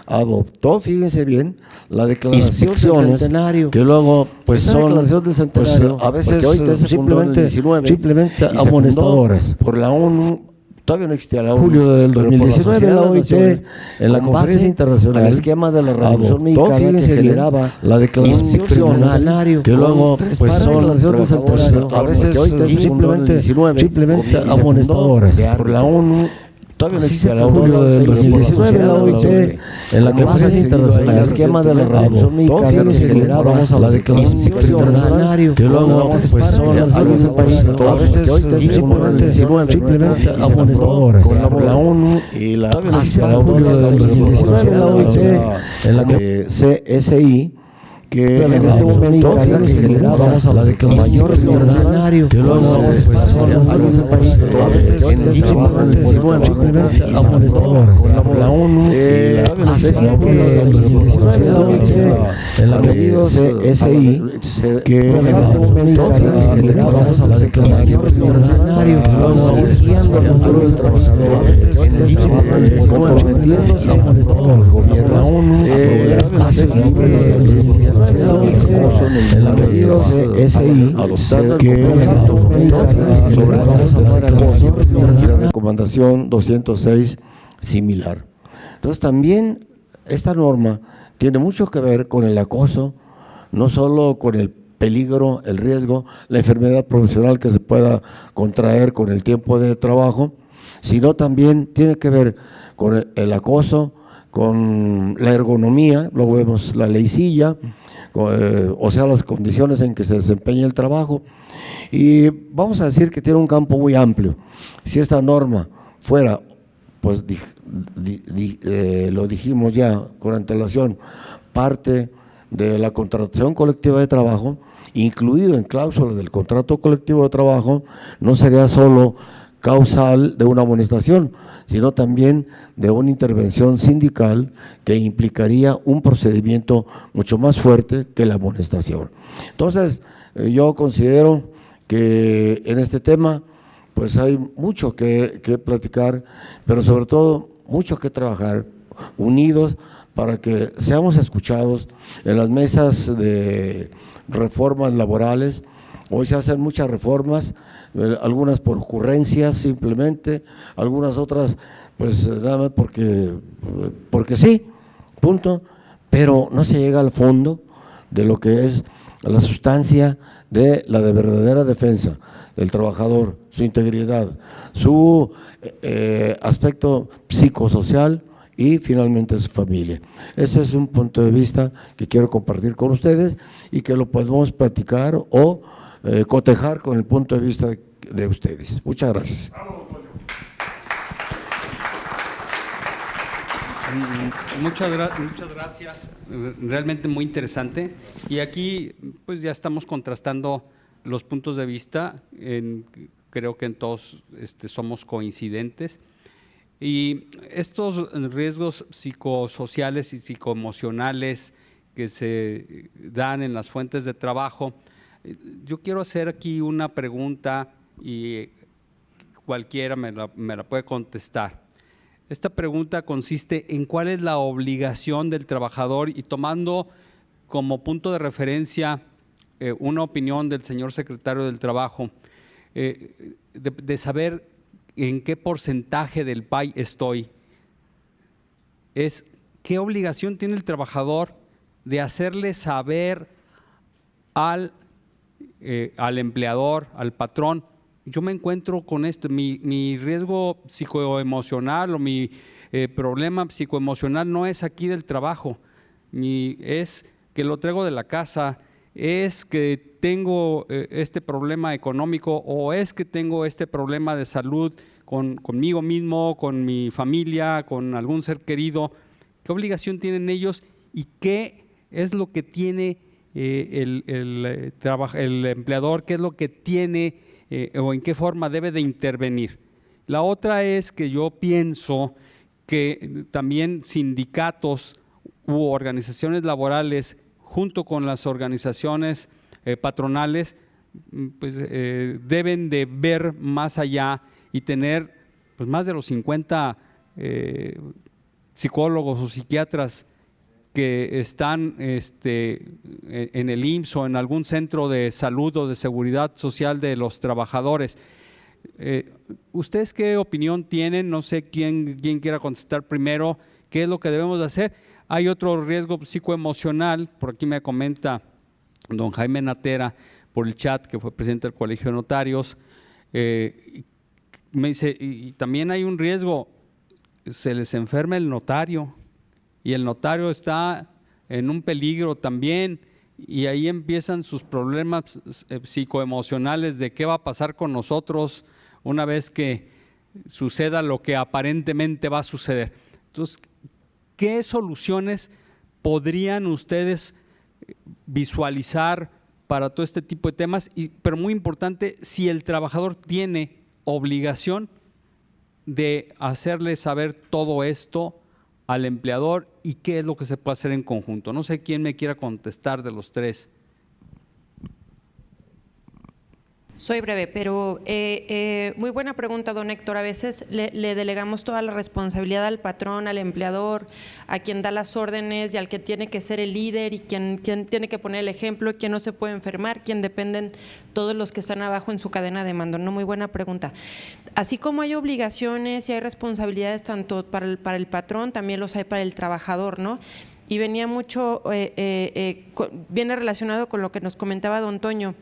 adoptó, fíjense bien, la declaración del centenario, que luego pues son declaración del centenario, pues, a veces simplemente amonestadoras por la ONU. Todavía no existía la ONU. Julio del 2019 la OIT en la conferencia internacional el esquema de la Revolución Mexicana que generaba la declaración centenario, que luego pues son a veces simplemente amonestadoras por la ONU. Todavía no existía la ONU. Del 2019 la OIT en la conferencia internacional el esquema de la Revolución Mexicana que generaba la declaración centenario, que luego pues son algunos países a veces simplemente amonestadoras por la ONU y la ONU del 2019 la OIT en la CSI que en este momento generamos a la declaración centenario, que luego pues son algunos países amonestadoras por la ONU y la en la CSI que en este momento generamos a la declaración centenario, que luego guiando a los trabajadores comprometiéndose con la ONU en la medida CSI que sobre la recomendación 206 similar. Entonces también esta norma tiene mucho que ver con el acoso, no solo con el peligro, el riesgo, la enfermedad profesional que se pueda contraer con el tiempo de trabajo, sino también tiene que ver con el acoso, con la ergonomía, luego vemos la leycilla, o sea, las condiciones en que se desempeña el trabajo, y vamos a decir que tiene un campo muy amplio. Si esta norma fuera, pues lo dijimos ya con antelación, parte de la contratación colectiva de trabajo, incluido en cláusulas del contrato colectivo de trabajo, no sería solo causal de una amonestación, sino también de una intervención sindical que implicaría un procedimiento mucho más fuerte que la amonestación. Entonces, yo considero que en este tema pues hay mucho que platicar, pero sobre todo mucho que trabajar unidos para que seamos escuchados en las mesas de reformas laborales. Hoy se hacen muchas reformas, algunas por ocurrencias simplemente, algunas otras pues nada más porque sí, punto, pero no se llega al fondo de lo que es la sustancia de la verdadera defensa del trabajador, su integridad, su aspecto psicosocial y finalmente su familia. Ese es un punto de vista que quiero compartir con ustedes y que lo podemos platicar o cotejar con el punto de vista de ustedes. Muchas gracias. Muchas gracias, realmente muy interesante. Y aquí pues ya estamos contrastando los puntos de vista, creo que en todos somos coincidentes. Y estos riesgos psicosociales y psicoemocionales que se dan en las fuentes de trabajo, yo quiero hacer aquí una pregunta y cualquiera me la puede contestar. Esta pregunta consiste en cuál es la obligación del trabajador y tomando como punto de referencia una opinión del señor secretario del Trabajo, de saber en qué porcentaje del PAI estoy, es qué obligación tiene el trabajador de hacerle saber al empleador, al patrón, yo me encuentro con esto, mi riesgo psicoemocional o mi problema psicoemocional no es aquí del trabajo, es que lo traigo de la casa, es que tengo este problema económico o es que tengo este problema de salud conmigo mismo, con mi familia, con algún ser querido. ¿Qué obligación tienen ellos y qué es lo que tiene el empleador? ¿Qué es lo que tiene o en qué forma debe de intervenir? La otra es que yo pienso que también sindicatos u organizaciones laborales junto con las organizaciones patronales pues, deben de ver más allá y tener pues, más de los 50 psicólogos o psiquiatras que están en el IMSS o en algún centro de salud o de seguridad social de los trabajadores. ¿Ustedes qué opinión tienen? No sé quién quiera contestar primero. ¿Qué es lo que debemos de hacer? Hay otro riesgo psicoemocional, por aquí me comenta don Jaime Natera por el chat, que fue presidente del Colegio de Notarios, me dice, y también hay un riesgo, se les enferma el notario y el notario está en un peligro también y ahí empiezan sus problemas psicoemocionales de qué va a pasar con nosotros una vez que suceda lo que aparentemente va a suceder. Entonces, ¿qué soluciones podrían ustedes visualizar para todo este tipo de temas? Pero muy importante, si el trabajador tiene obligación de hacerle saber todo esto al empleador y qué es lo que se puede hacer en conjunto. No sé quién me quiera contestar de los tres. Soy breve, pero muy buena pregunta, don Héctor. A veces le delegamos toda la responsabilidad al patrón, al empleador, a quien da las órdenes y al que tiene que ser el líder y quien tiene que poner el ejemplo, quien no se puede enfermar, quien dependen todos los que están abajo en su cadena de mando. No, muy buena pregunta. Así como hay obligaciones y hay responsabilidades tanto para el patrón, también los hay para el trabajador, ¿no? Y venía mucho, viene relacionado con lo que nos comentaba don Toño.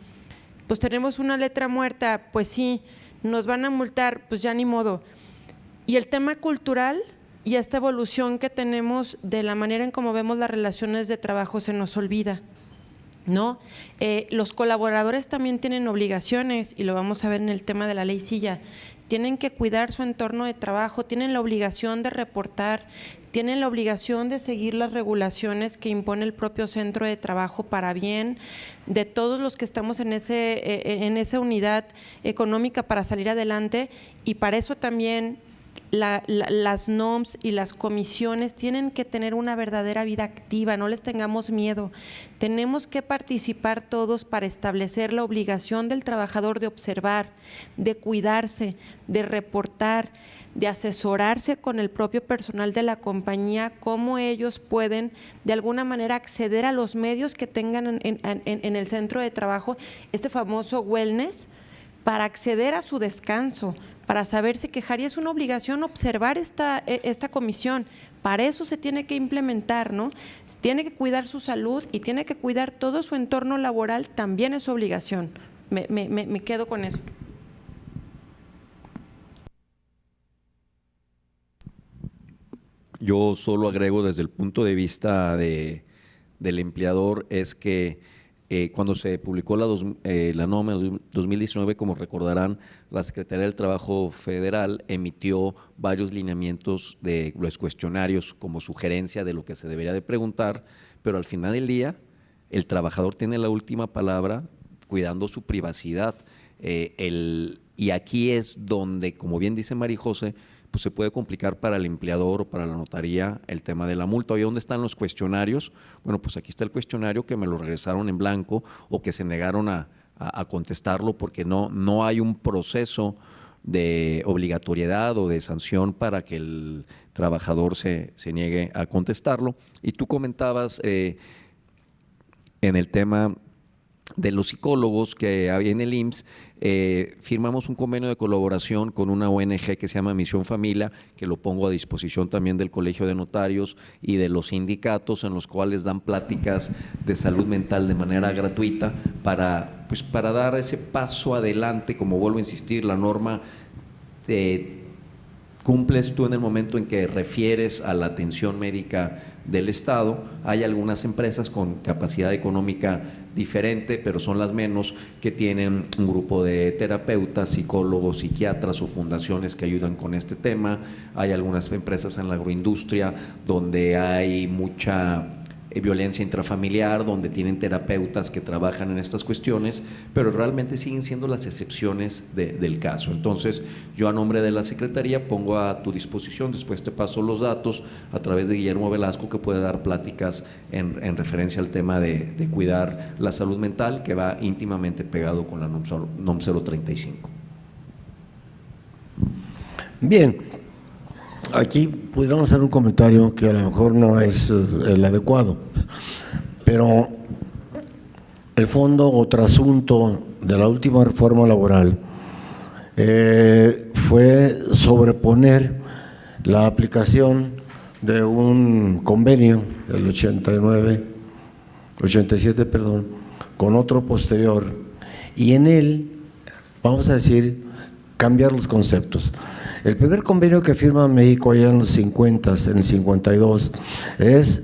Pues tenemos una letra muerta, pues sí, nos van a multar, pues ya ni modo. Y el tema cultural y esta evolución que tenemos de la manera en cómo vemos las relaciones de trabajo se nos olvida, ¿no? Los colaboradores también tienen obligaciones y lo vamos a ver en el tema de la ley Silla. Tienen que cuidar su entorno de trabajo, tienen la obligación de reportar, tienen la obligación de seguir las regulaciones que impone el propio centro de trabajo para bien de todos los que estamos en esa unidad económica para salir adelante, y para eso también las NOMS y las comisiones tienen que tener una verdadera vida activa, no les tengamos miedo. Tenemos que participar todos para establecer la obligación del trabajador de observar, de cuidarse, de reportar, de asesorarse con el propio personal de la compañía, cómo ellos pueden de alguna manera acceder a los medios que tengan en el centro de trabajo, este famoso wellness, para acceder a su descanso, para saberse quejar, y es una obligación observar esta comisión. Para eso se tiene que implementar, ¿no? Tiene que cuidar su salud y tiene que cuidar todo su entorno laboral, también es obligación. Me quedo con eso. Yo solo agrego desde el punto de vista del empleador es que cuando se publicó la NOM 2019, como recordarán, la Secretaría del Trabajo Federal emitió varios lineamientos de los cuestionarios como sugerencia de lo que se debería de preguntar, pero al final del día el trabajador tiene la última palabra cuidando su privacidad. Y aquí es donde, como bien dice María José, pues se puede complicar para el empleador o para la notaría el tema de la multa. Oye, ¿dónde están los cuestionarios? Bueno, pues aquí está el cuestionario que me lo regresaron en blanco o que se negaron a contestarlo porque no hay un proceso de obligatoriedad o de sanción para que el trabajador se niegue a contestarlo. Y tú comentabas en el tema de los psicólogos que hay en el IMSS, firmamos un convenio de colaboración con una ONG que se llama Misión Familia, que lo pongo a disposición también del Colegio de Notarios y de los sindicatos, en los cuales dan pláticas de salud mental de manera gratuita para dar ese paso adelante. Como vuelvo a insistir, la norma cumples tú en el momento en que refieres a la atención médica del Estado. Hay algunas empresas con capacidad económica diferente, pero son las menos, que tienen un grupo de terapeutas, psicólogos, psiquiatras o fundaciones que ayudan con este tema. Hay algunas empresas en la agroindustria donde hay mucha violencia intrafamiliar, donde tienen terapeutas que trabajan en estas cuestiones, pero realmente siguen siendo las excepciones del caso. Entonces, yo a nombre de la Secretaría pongo a tu disposición, después te paso los datos a través de Guillermo Velasco, que puede dar pláticas en referencia al tema de cuidar la salud mental, que va íntimamente pegado con la NOM 035. Bien. Aquí pudiéramos hacer un comentario que a lo mejor no es el adecuado, pero el fondo o trasunto de la última reforma laboral fue sobreponer la aplicación de un convenio del 87, con otro posterior, y en él, vamos a decir, cambiar los conceptos. El primer convenio que firma México allá en los 50, en el 52, es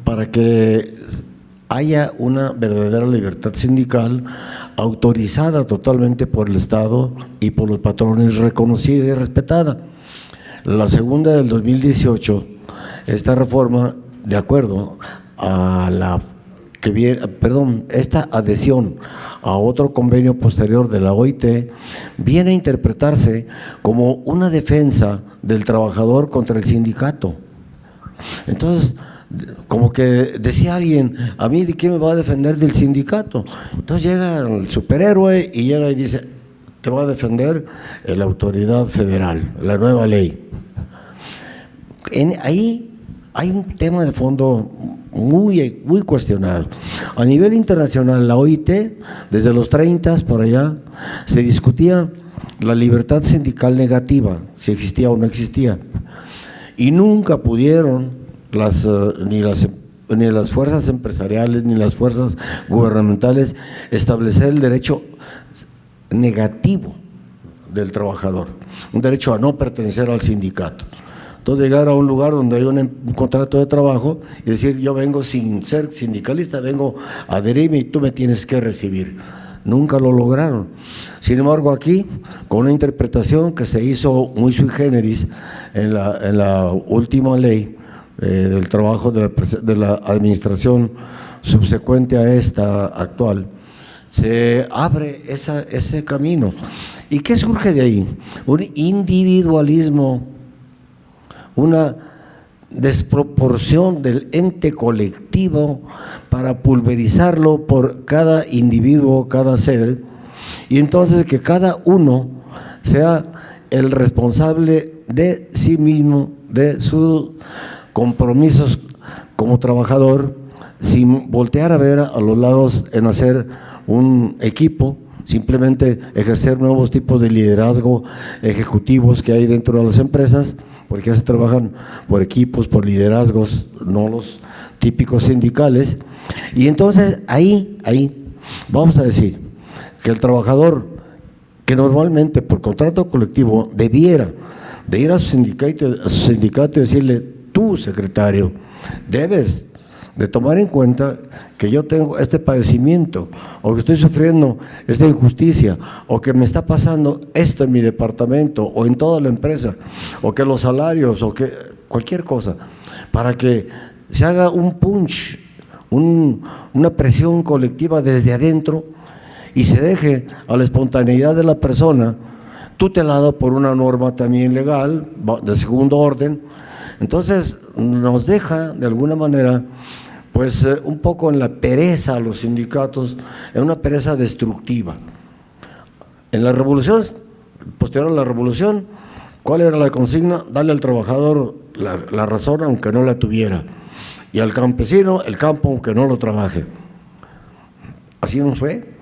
para que haya una verdadera libertad sindical autorizada totalmente por el Estado y por los patrones, reconocida y respetada. La segunda del 2018, esta reforma, de acuerdo a esta adhesión a otro convenio posterior de la OIT, viene a interpretarse como una defensa del trabajador contra el sindicato. Entonces, como que decía alguien, ¿a mí de quién me va a defender del sindicato? Entonces llega el superhéroe y llega y dice, te va a defender la autoridad federal, la nueva ley. Ahí hay un tema de fondo muy cuestionado. A nivel internacional, la OIT, desde los 30 por allá, se discutía la libertad sindical negativa, si existía o no existía, y nunca pudieron ni las fuerzas empresariales ni las fuerzas gubernamentales establecer el derecho negativo del trabajador, un derecho a no pertenecer al sindicato. Entonces, llegar a un lugar donde hay un contrato de trabajo y decir, yo vengo sin ser sindicalista, vengo a adherirme y tú me tienes que recibir. Nunca lo lograron. Sin embargo, aquí, con una interpretación que se hizo muy sui generis en la última ley del trabajo de la administración subsecuente a esta actual, se abre ese camino. ¿Y qué surge de ahí? Un individualismo una desproporción del ente colectivo para pulverizarlo por cada individuo, cada ser, y entonces que cada uno sea el responsable de sí mismo, de sus compromisos como trabajador, sin voltear a ver a los lados en hacer un equipo, simplemente ejercer nuevos tipos de liderazgo ejecutivos que hay dentro de las empresas, porque ya se trabajan por equipos, por liderazgos, no los típicos sindicales. Y entonces ahí vamos a decir que el trabajador, que normalmente por contrato colectivo debiera de ir a su sindicato y decirle: tú, secretario, debes de tomar en cuenta que yo tengo este padecimiento, o que estoy sufriendo esta injusticia, o que me está pasando esto en mi departamento o en toda la empresa, o que los salarios, o que cualquier cosa, para que se haga un punch, una presión colectiva desde adentro y se deje a la espontaneidad de la persona, tutelado por una norma también legal de segundo orden. Entonces nos deja de alguna manera pues un poco en la pereza a los sindicatos, en una pereza destructiva. En la revolución, posterior a la revolución, ¿cuál era la consigna? Darle al trabajador la razón aunque no la tuviera, y al campesino el campo aunque no lo trabaje. Así nos fue.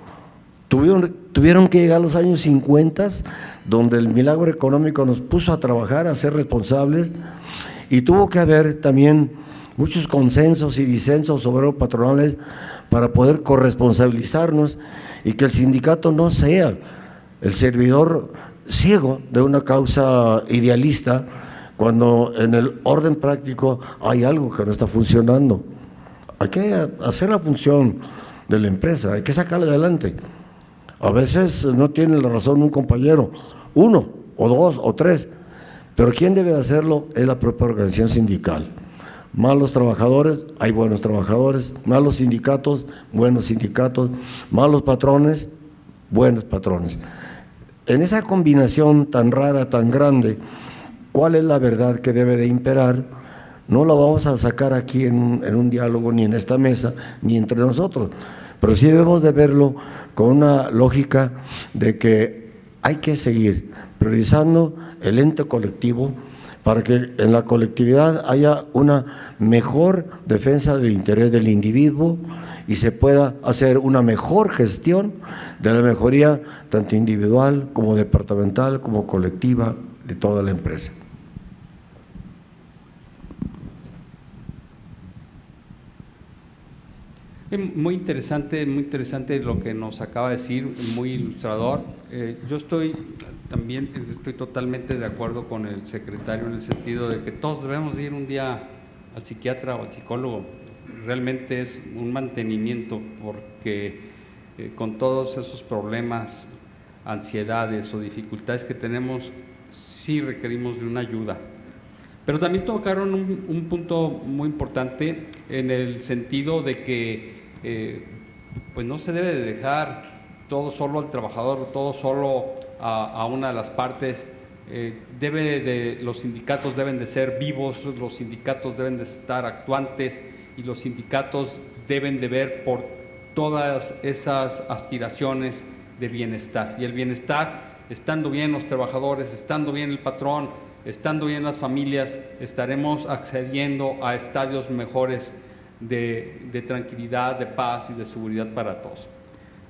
Tuvieron que llegar los años 50, donde el milagro económico nos puso a trabajar, a ser responsables, y tuvo que haber también muchos consensos y disensos obrero-patronales para poder corresponsabilizarnos y que el sindicato no sea el servidor ciego de una causa idealista, cuando en el orden práctico hay algo que no está funcionando. Hay que hacer la función de la empresa, hay que sacarla adelante. A veces no tiene la razón un compañero, uno o dos o tres, pero quien debe de hacerlo es la propia organización sindical. Malos trabajadores, hay buenos trabajadores; malos sindicatos, buenos sindicatos; malos patrones, buenos patrones. En esa combinación tan rara, tan grande, ¿cuál es la verdad que debe de imperar? No la vamos a sacar aquí en un diálogo, ni en esta mesa, ni entre nosotros, pero sí debemos de verlo con una lógica de que hay que seguir priorizando el ente colectivo, para que en la colectividad haya una mejor defensa del interés del individuo y se pueda hacer una mejor gestión de la mejoría tanto individual como departamental como colectiva de toda la empresa. Muy interesante lo que nos acaba de decir, muy ilustrador. Yo estoy totalmente de acuerdo con el secretario en el sentido de que todos debemos ir un día al psiquiatra o al psicólogo. Realmente es un mantenimiento, porque con todos esos problemas, ansiedades o dificultades que tenemos, sí requerimos de una ayuda. Pero también tocaron un punto muy importante en el sentido de que pues no se debe de dejar todo solo al trabajador, todo solo a una de las partes. Los sindicatos deben de ser vivos, los sindicatos deben de estar actuantes, y los sindicatos deben de ver por todas esas aspiraciones de bienestar. Y el bienestar, estando bien los trabajadores, estando bien el patrón, estando bien las familias, estaremos accediendo a estadios mejores de tranquilidad, de paz y de seguridad para todos.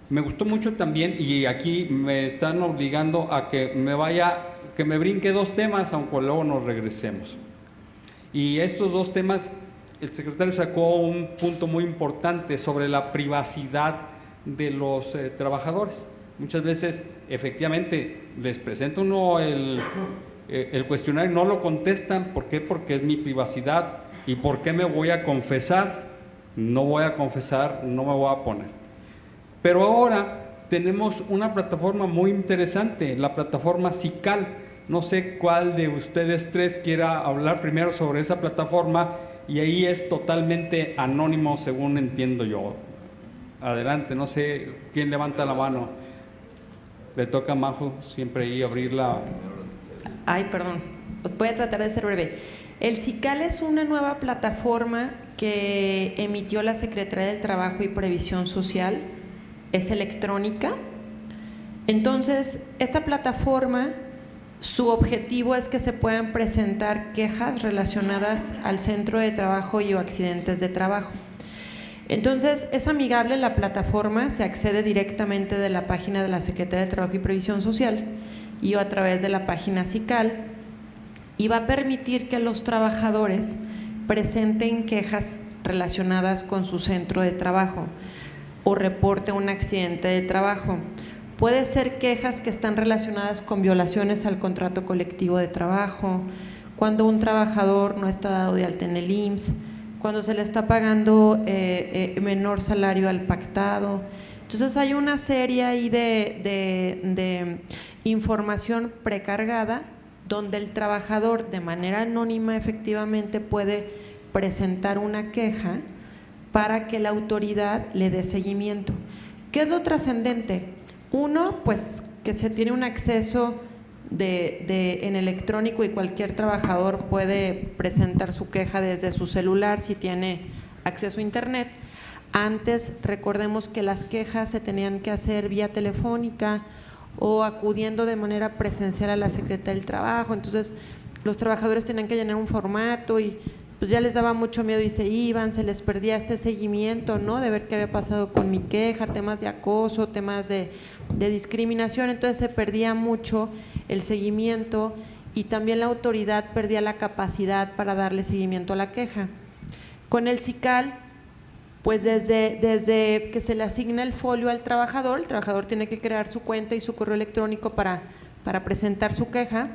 Me gustó mucho también, y aquí me están obligando a que me brinque dos temas, aunque luego nos regresemos. Y estos dos temas, el secretario sacó un punto muy importante sobre la privacidad de los trabajadores. Muchas veces, efectivamente, les presenta uno el cuestionario y no lo contestan. ¿Por qué? Porque es mi privacidad. ¿Y por qué me voy a confesar? No voy a confesar, no me voy a poner. Pero ahora tenemos una plataforma muy interesante, la plataforma SICAL. No sé cuál de ustedes tres quiera hablar primero sobre esa plataforma, y ahí es totalmente anónimo, según entiendo yo. Adelante, no sé quién levanta la mano. Le toca a Majo siempre ahí abrirla. Ay, perdón, voy a tratar de ser breve. El CICAL es una nueva plataforma que emitió la Secretaría del Trabajo y Previsión Social, es electrónica. Entonces, esta plataforma, su objetivo es que se puedan presentar quejas relacionadas al centro de trabajo y o accidentes de trabajo. Entonces, es amigable la plataforma, se accede directamente de la página de la Secretaría de Trabajo y Previsión Social y a través de la página CICAL, y va a permitir que los trabajadores presenten quejas relacionadas con su centro de trabajo o reporte un accidente de trabajo. Puede ser quejas que están relacionadas con violaciones al contrato colectivo de trabajo, cuando un trabajador no está dado de alta en el IMSS, cuando se le está pagando menor salario al pactado. Entonces hay una serie ahí de información precargada donde el trabajador de manera anónima efectivamente puede presentar una queja para que la autoridad le dé seguimiento. ¿Qué es lo trascendente? Uno, pues que se tiene un acceso en electrónico y cualquier trabajador puede presentar su queja desde su celular si tiene acceso a internet. Antes, recordemos que las quejas se tenían que hacer vía telefónica o acudiendo de manera presencial a la Secretaría del Trabajo. Entonces, los trabajadores tenían que llenar un formato y pues ya les daba mucho miedo y se iban, se les perdía este seguimiento, ¿no? De ver qué había pasado con mi queja, temas de acoso, temas de discriminación. Entonces se perdía mucho el seguimiento y también la autoridad perdía la capacidad para darle seguimiento a la queja. Con el CICAL, pues desde que se le asigna el folio al trabajador, el trabajador tiene que crear su cuenta y su correo electrónico para presentar su queja,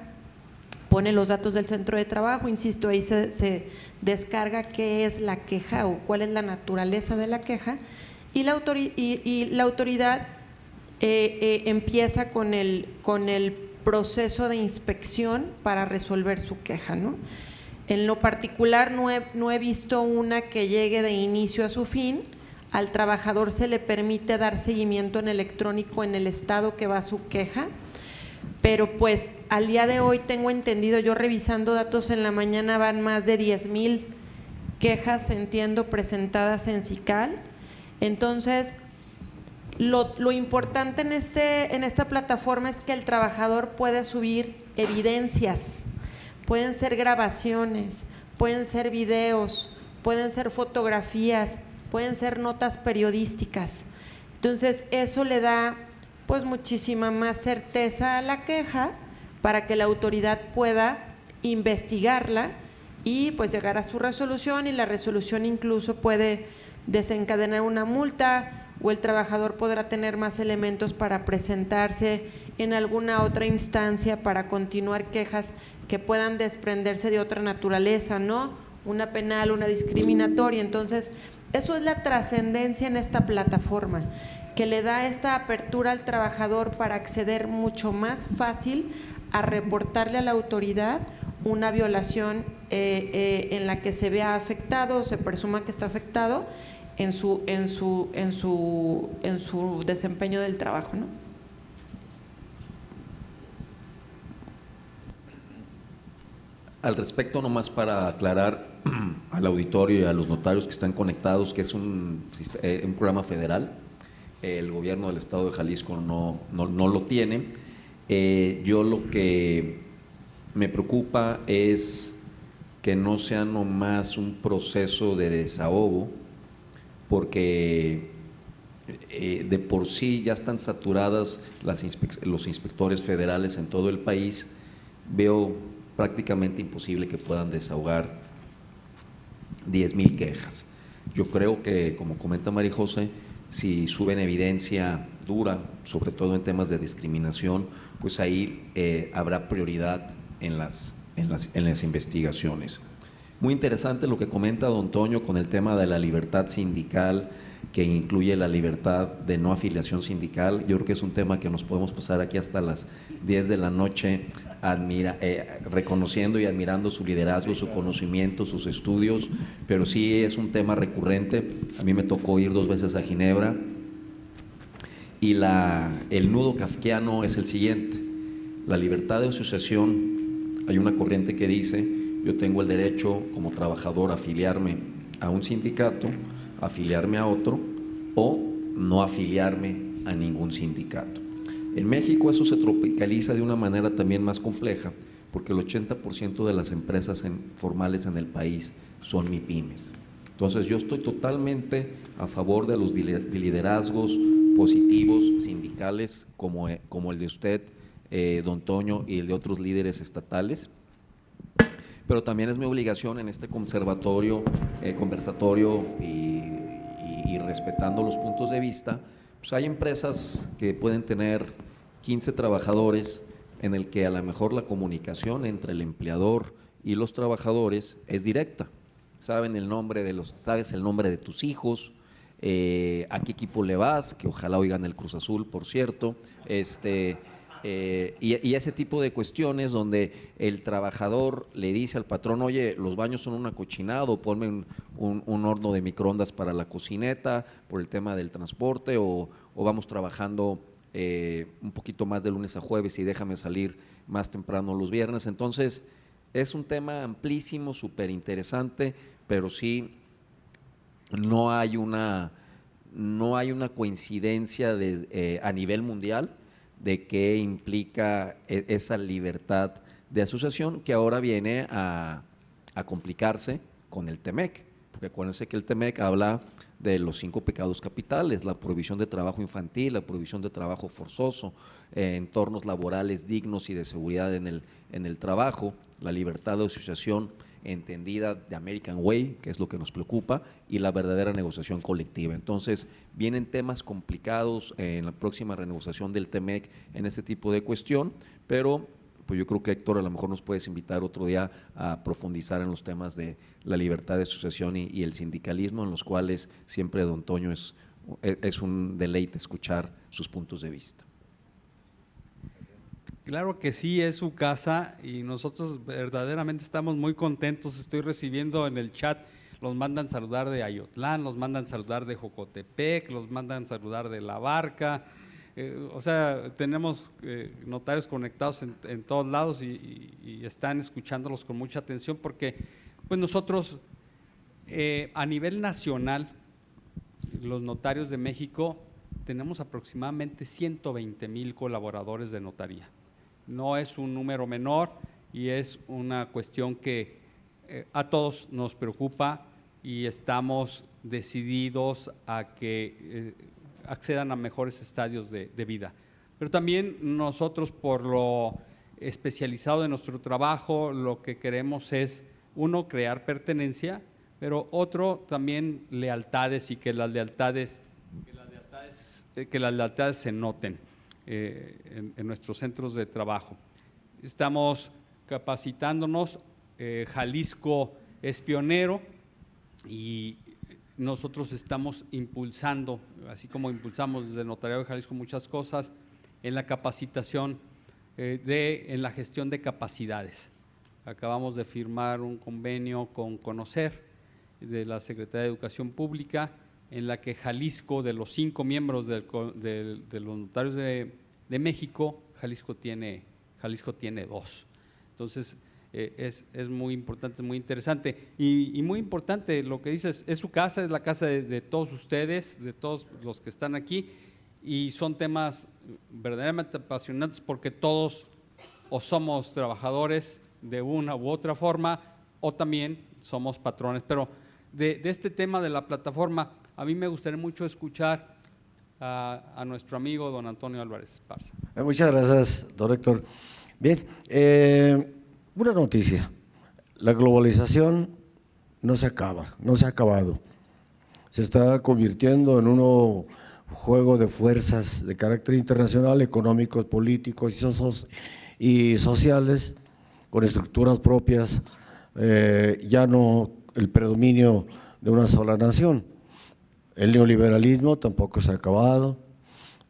pone los datos del centro de trabajo, insisto, ahí se descarga qué es la queja o cuál es la naturaleza de la queja, y la autoridad empieza con el proceso de inspección para resolver su queja, ¿no? En lo particular no he visto una que llegue de inicio a su fin. Al trabajador se le permite dar seguimiento en electrónico en el estado que va su queja, pero pues al día de hoy tengo entendido, yo revisando datos en la mañana, van más de 10,000 quejas, entiendo, presentadas en CICAL. Entonces, lo importante en esta plataforma es que el trabajador puede subir evidencias. Pueden ser grabaciones, pueden ser videos, pueden ser fotografías, pueden ser notas periodísticas. Entonces, eso le da pues muchísima más certeza a la queja para que la autoridad pueda investigarla y pues llegar a su resolución, y la resolución incluso puede desencadenar una multa o el trabajador podrá tener más elementos para presentarse en alguna otra instancia para continuar quejas que puedan desprenderse de otra naturaleza, ¿no? Una penal, una discriminatoria. Entonces, eso es la trascendencia en esta plataforma, que le da esta apertura al trabajador para acceder mucho más fácil a reportarle a la autoridad una violación en la que se vea afectado o se presuma que está afectado en su desempeño del trabajo, ¿no? Al respecto, nomás para aclarar al auditorio y a los notarios que están conectados, que es un programa federal, el gobierno del estado de Jalisco no lo tiene. Yo lo que me preocupa es que no sea nomás un proceso de desahogo, porque de por sí ya están saturadas los inspectores federales en todo el país. Veo prácticamente imposible que puedan desahogar 10,000 quejas. Yo creo que, como comenta María José, si suben evidencia dura, sobre todo en temas de discriminación, pues ahí habrá prioridad en las investigaciones. Muy interesante lo que comenta don Toño con el tema de la libertad sindical, que incluye la libertad de no afiliación sindical. Yo creo que es un tema que nos podemos pasar aquí hasta las 10 de la noche reconociendo y admirando su liderazgo, su conocimiento, sus estudios, pero sí es un tema recurrente. A mí me tocó ir 2 veces a Ginebra y el nudo kafkiano es el siguiente: la libertad de asociación. Hay una corriente que dice Yo tengo el derecho como trabajador a afiliarme a un sindicato, afiliarme a otro o no afiliarme a ningún sindicato. En México eso se tropicaliza de una manera también más compleja, porque el 80% de las empresas formales en el país son MIPYMES. Entonces yo estoy totalmente a favor de los liderazgos positivos sindicales como el de usted, don Toño, y el de otros líderes estatales, pero también es mi obligación en este conversatorio y respetando los puntos de vista, pues hay empresas que pueden tener 15 trabajadores en el que a lo mejor la comunicación entre el empleador y los trabajadores es directa. Sabes el nombre de tus hijos, a qué equipo le vas, que ojalá oigan el Cruz Azul, por cierto, y ese tipo de cuestiones donde el trabajador le dice al patrón, oye, los baños son una cochinada, o ponme un horno de microondas para la cocineta por el tema del transporte, o vamos trabajando un poquito más de lunes a jueves y déjame salir más temprano los viernes. Entonces es un tema amplísimo, súper interesante, pero sí no hay una coincidencia a nivel mundial de qué implica esa libertad de asociación, que ahora viene a complicarse con el TEMEC, porque acuérdense que el TEMEC habla de los 5 pecados capitales: la prohibición de trabajo infantil, la prohibición de trabajo forzoso, entornos laborales dignos y de seguridad en el trabajo, la libertad de asociación entendida de American Way, que es lo que nos preocupa, y la verdadera negociación colectiva. Entonces, vienen temas complicados en la próxima renegociación del TEMEC en ese tipo de cuestión, pero pues yo creo que, Héctor, a lo mejor nos puedes invitar otro día a profundizar en los temas de la libertad de asociación y el sindicalismo, en los cuales siempre don Toño es un deleite escuchar sus puntos de vista. Claro que sí, es su casa y nosotros verdaderamente estamos muy contentos. Estoy recibiendo en el chat, los mandan saludar de Ayotlán, los mandan saludar de Jocotepec, los mandan saludar de La Barca. O sea, tenemos notarios conectados en todos lados y están escuchándolos con mucha atención, porque pues nosotros a nivel nacional, los notarios de México, tenemos aproximadamente 120,000 colaboradores de notaría. No es un número menor y es una cuestión que a todos nos preocupa y estamos decididos a que accedan a mejores estadios de vida. Pero también nosotros, por lo especializado de nuestro trabajo, lo que queremos es, uno, crear pertenencia, pero otro, también lealtades, y que las lealtades se noten en nuestros centros de trabajo. Estamos capacitándonos, Jalisco es pionero y nosotros estamos impulsando, así como impulsamos desde el Notariado de Jalisco muchas cosas, en la capacitación, en la gestión de capacidades. Acabamos de firmar un convenio con Conocer, de la Secretaría de Educación Pública, en la que Jalisco, de los 5 miembros de los notarios de México, Jalisco tiene 2. Entonces, es muy importante, es muy interesante y muy importante lo que dices. Es su casa, es la casa de todos ustedes, de todos los que están aquí, y son temas verdaderamente apasionantes, porque todos o somos trabajadores de una u otra forma o también somos patrones. Pero de este tema de la plataforma, a mí me gustaría mucho escuchar a nuestro amigo don Antonio Álvarez Esparza. Muchas gracias, don Héctor. Bien, una noticia: la globalización no se acaba, no se ha acabado. Se está convirtiendo en un juego de fuerzas de carácter internacional, económicos, políticos y sociales, con estructuras propias, ya no el predominio de una sola nación. El neoliberalismo tampoco se ha acabado,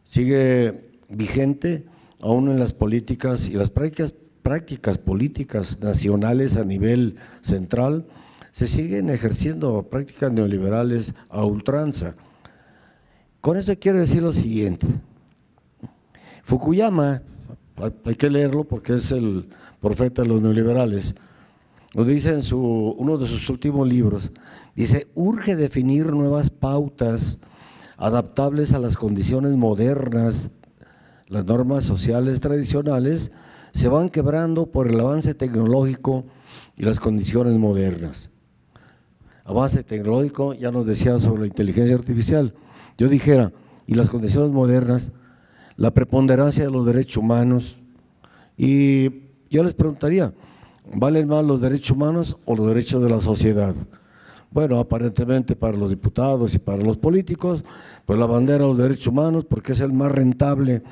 sigue vigente aún en las políticas y las prácticas políticas nacionales a nivel central. Se siguen ejerciendo prácticas neoliberales a ultranza. Con esto quiero decir lo siguiente: Fukuyama, hay que leerlo porque es el profeta de los neoliberales, lo dice en uno de sus últimos libros, dice, urge definir nuevas pautas adaptables a las condiciones modernas. Las normas sociales tradicionales se van quebrando por el avance tecnológico y las condiciones modernas. Avance tecnológico, ya nos decía sobre la inteligencia artificial. Yo dijera, y las condiciones modernas, la preponderancia de los derechos humanos, y yo les preguntaría, ¿valen más los derechos humanos o los derechos de la sociedad? Bueno, aparentemente para los diputados y para los políticos, pues la bandera de los derechos humanos, porque es el más rentable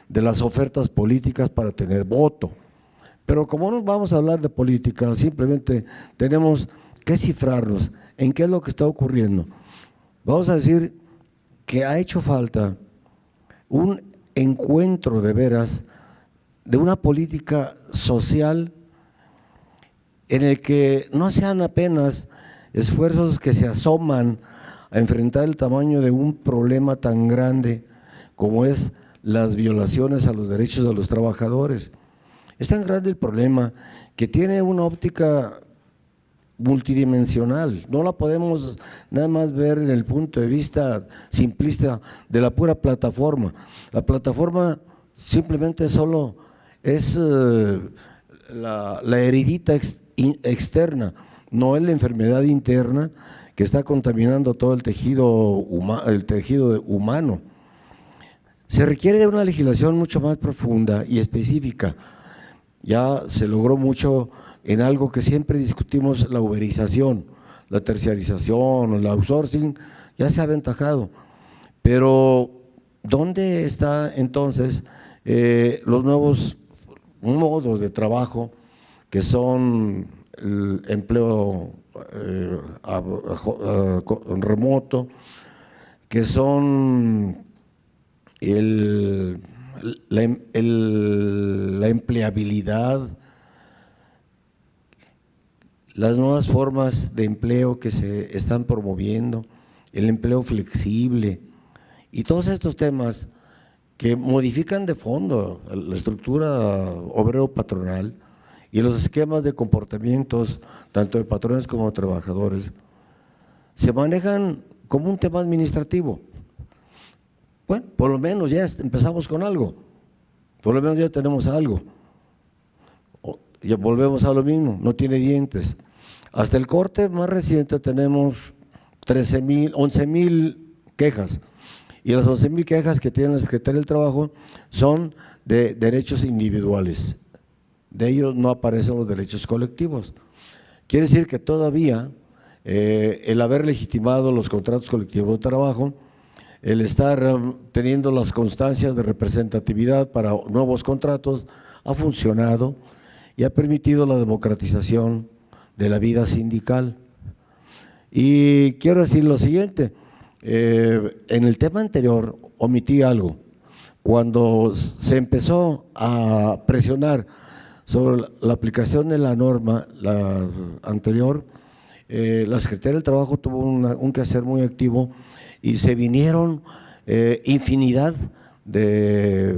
de las ofertas políticas para tener voto. Pero como no vamos a hablar de política, simplemente tenemos que cifrarnos en qué es lo que está ocurriendo. Vamos a decir que ha hecho falta un encuentro de veras de una política social en el que no sean apenas esfuerzos que se asoman a enfrentar el tamaño de un problema tan grande como es las violaciones a los derechos de los trabajadores. Es tan grande el problema que tiene una óptica multidimensional, no la podemos nada más ver en el punto de vista simplista de la pura plataforma. La plataforma simplemente solo es la heridita externa, no es la enfermedad interna que está contaminando todo el tejido humano. Se requiere de una legislación mucho más profunda y específica. Ya se logró mucho en algo que siempre discutimos, la uberización, la terciarización, el outsourcing, ya se ha aventajado. Pero, ¿dónde está entonces los nuevos modos de trabajo que son el empleo remoto, que son la empleabilidad, las nuevas formas de empleo que se están promoviendo, el empleo flexible y todos estos temas que modifican de fondo la estructura obrero-patronal y los esquemas de comportamientos tanto de patrones como de trabajadores, se manejan como un tema administrativo. Bueno, por lo menos ya empezamos con algo, por lo menos ya tenemos algo. Ya volvemos a lo mismo, no tiene dientes. Hasta el corte más reciente tenemos 11,000 quejas, y las 11,000 quejas que tiene la Secretaría del Trabajo son de derechos individuales, de ellos no aparecen los derechos colectivos. Quiere decir que todavía el haber legitimado los contratos colectivos de trabajo, el estar teniendo las constancias de representatividad para nuevos contratos ha funcionado y ha permitido la democratización de la vida sindical. Y quiero decir lo siguiente, en el tema anterior omití algo. Cuando se empezó a presionar sobre la aplicación de la norma, la anterior, la Secretaría del Trabajo tuvo un quehacer muy activo y se vinieron infinidad de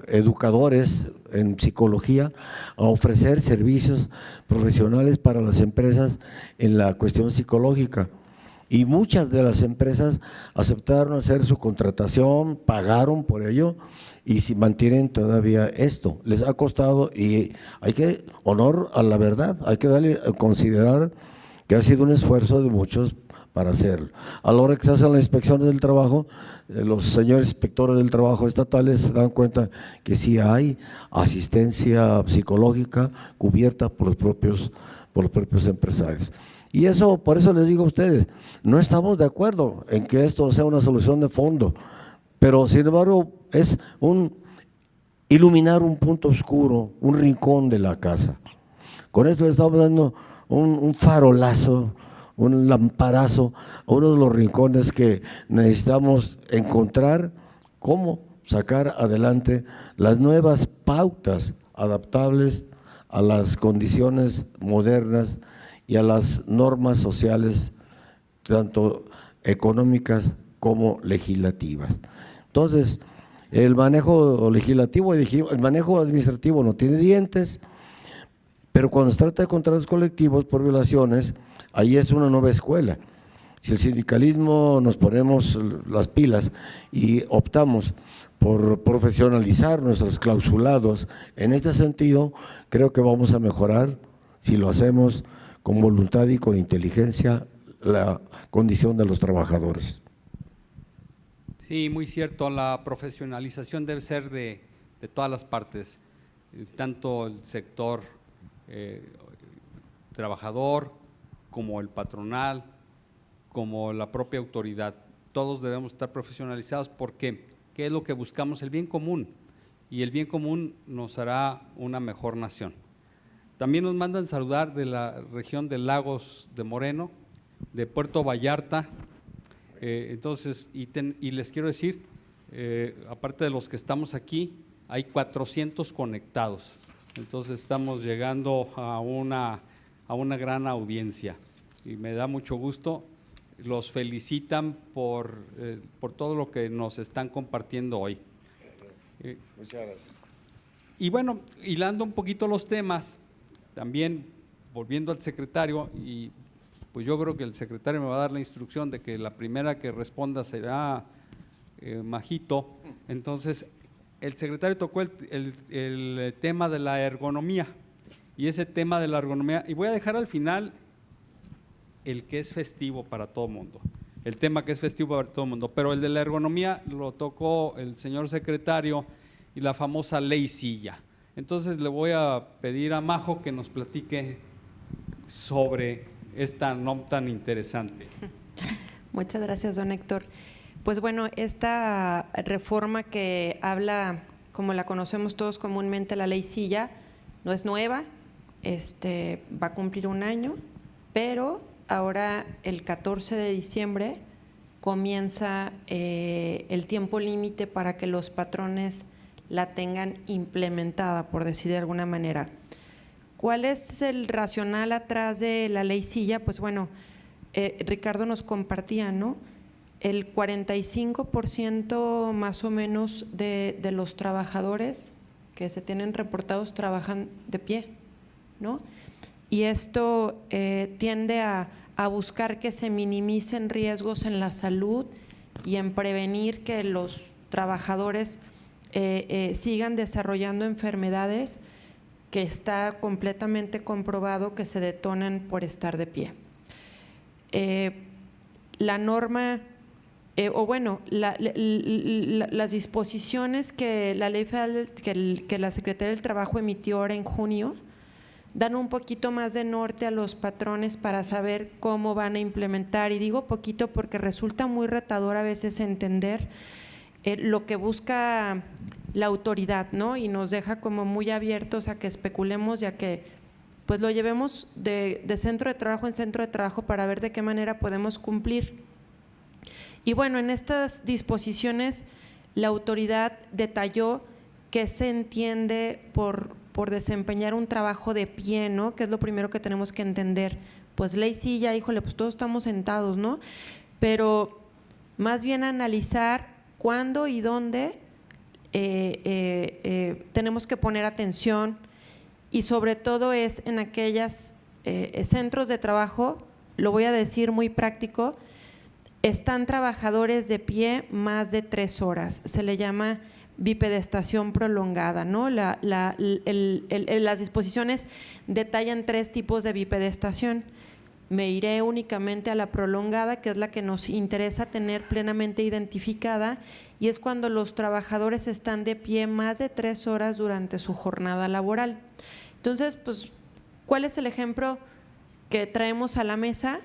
educadores en psicología a ofrecer servicios profesionales para las empresas en la cuestión psicológica. Y muchas de las empresas aceptaron hacer su contratación, pagaron por ello y si mantienen todavía esto. Les ha costado y hay que, honor a la verdad, hay que darle a considerar que ha sido un esfuerzo de muchos para hacerlo. A la hora que se hacen las inspecciones del trabajo, los señores inspectores del trabajo estatales se dan cuenta que sí hay asistencia psicológica cubierta por los propios empresarios. Y eso, por eso les digo a ustedes, no estamos de acuerdo en que esto sea una solución de fondo, pero sin embargo es iluminar un punto oscuro, un rincón de la casa. Con esto le estamos dando un farolazo, un lamparazo a uno de los rincones que necesitamos encontrar cómo sacar adelante las nuevas pautas adaptables a las condiciones modernas y a las normas sociales, tanto económicas como legislativas. Entonces, el manejo legislativo, el manejo administrativo no tiene dientes, Pero cuando se trata de contratos colectivos por violaciones, ahí es una nueva escuela. Si el sindicalismo nos ponemos las pilas y optamos por profesionalizar nuestros clausulados en este sentido, creo que vamos a mejorar, si lo hacemos con voluntad y con inteligencia, la condición de los trabajadores. Sí, muy cierto, la profesionalización debe ser de todas las partes, tanto el sector trabajador como el patronal, como la propia autoridad. Todos debemos estar profesionalizados porque ¿qué es lo que buscamos? El bien común, y el bien común nos hará una mejor nación. También nos mandan saludar de la región de Lagos de Moreno, de Puerto Vallarta. Entonces, y les quiero decir, aparte de los que estamos aquí, hay 400 conectados. Entonces estamos llegando a una gran audiencia y me da mucho gusto. Los felicitan por todo lo que nos están compartiendo hoy. Muchas gracias. Y bueno, hilando un poquito los temas, también volviendo al secretario, y pues yo creo que el secretario me va a dar la instrucción de que la primera que responda será Majito. Entonces, el secretario tocó el tema de la ergonomía, y ese tema de la ergonomía, y voy a dejar al final el que es festivo para todo el mundo, el tema que es festivo para todo el mundo, pero el de la ergonomía lo tocó el señor secretario y la famosa ley silla. Entonces le voy a pedir a Majo que nos platique sobre esta no tan interesante. Muchas gracias, don Héctor. Pues bueno, esta reforma que habla, como la conocemos todos comúnmente, la ley silla, no es nueva, va a cumplir un año, pero ahora el 14 de diciembre comienza el tiempo límite para que los patrones la tengan implementada, por decir de alguna manera. ¿Cuál es el racional atrás de la ley silla? Pues bueno, Ricardo nos compartía, ¿no? El 45% más o menos de los trabajadores que se tienen reportados trabajan de pie, ¿no? Y esto tiende a buscar que se minimicen riesgos en la salud y en prevenir que los trabajadores sigan desarrollando enfermedades que está completamente comprobado que se detonan por estar de pie. La norma, las disposiciones que la ley federal, que la Secretaría del Trabajo emitió ahora en junio, dan un poquito más de norte a los patrones para saber cómo van a implementar, y digo poquito porque resulta muy retador a veces entender lo que busca la autoridad, ¿no? Y nos deja como muy abiertos a que especulemos y a que pues lo llevemos de centro de trabajo en centro de trabajo para ver de qué manera podemos cumplir. Y bueno, en estas disposiciones la autoridad detalló qué se entiende por desempeñar un trabajo de pie, ¿no? Que es lo primero que tenemos que entender. Pues ley silla, híjole, pues todos estamos sentados, ¿no? Pero más bien analizar cuándo y dónde tenemos que poner atención, y sobre todo es en aquellos centros de trabajo, lo voy a decir muy práctico, están trabajadores de pie más de 3 horas, se le llama bipedestación prolongada, ¿no? Las disposiciones detallan 3 tipos de bipedestación. Me iré únicamente a la prolongada, que es la que nos interesa tener plenamente identificada, y es cuando los trabajadores están de pie más de 3 horas durante su jornada laboral. Entonces, pues, ¿cuál es el ejemplo que traemos a la mesa?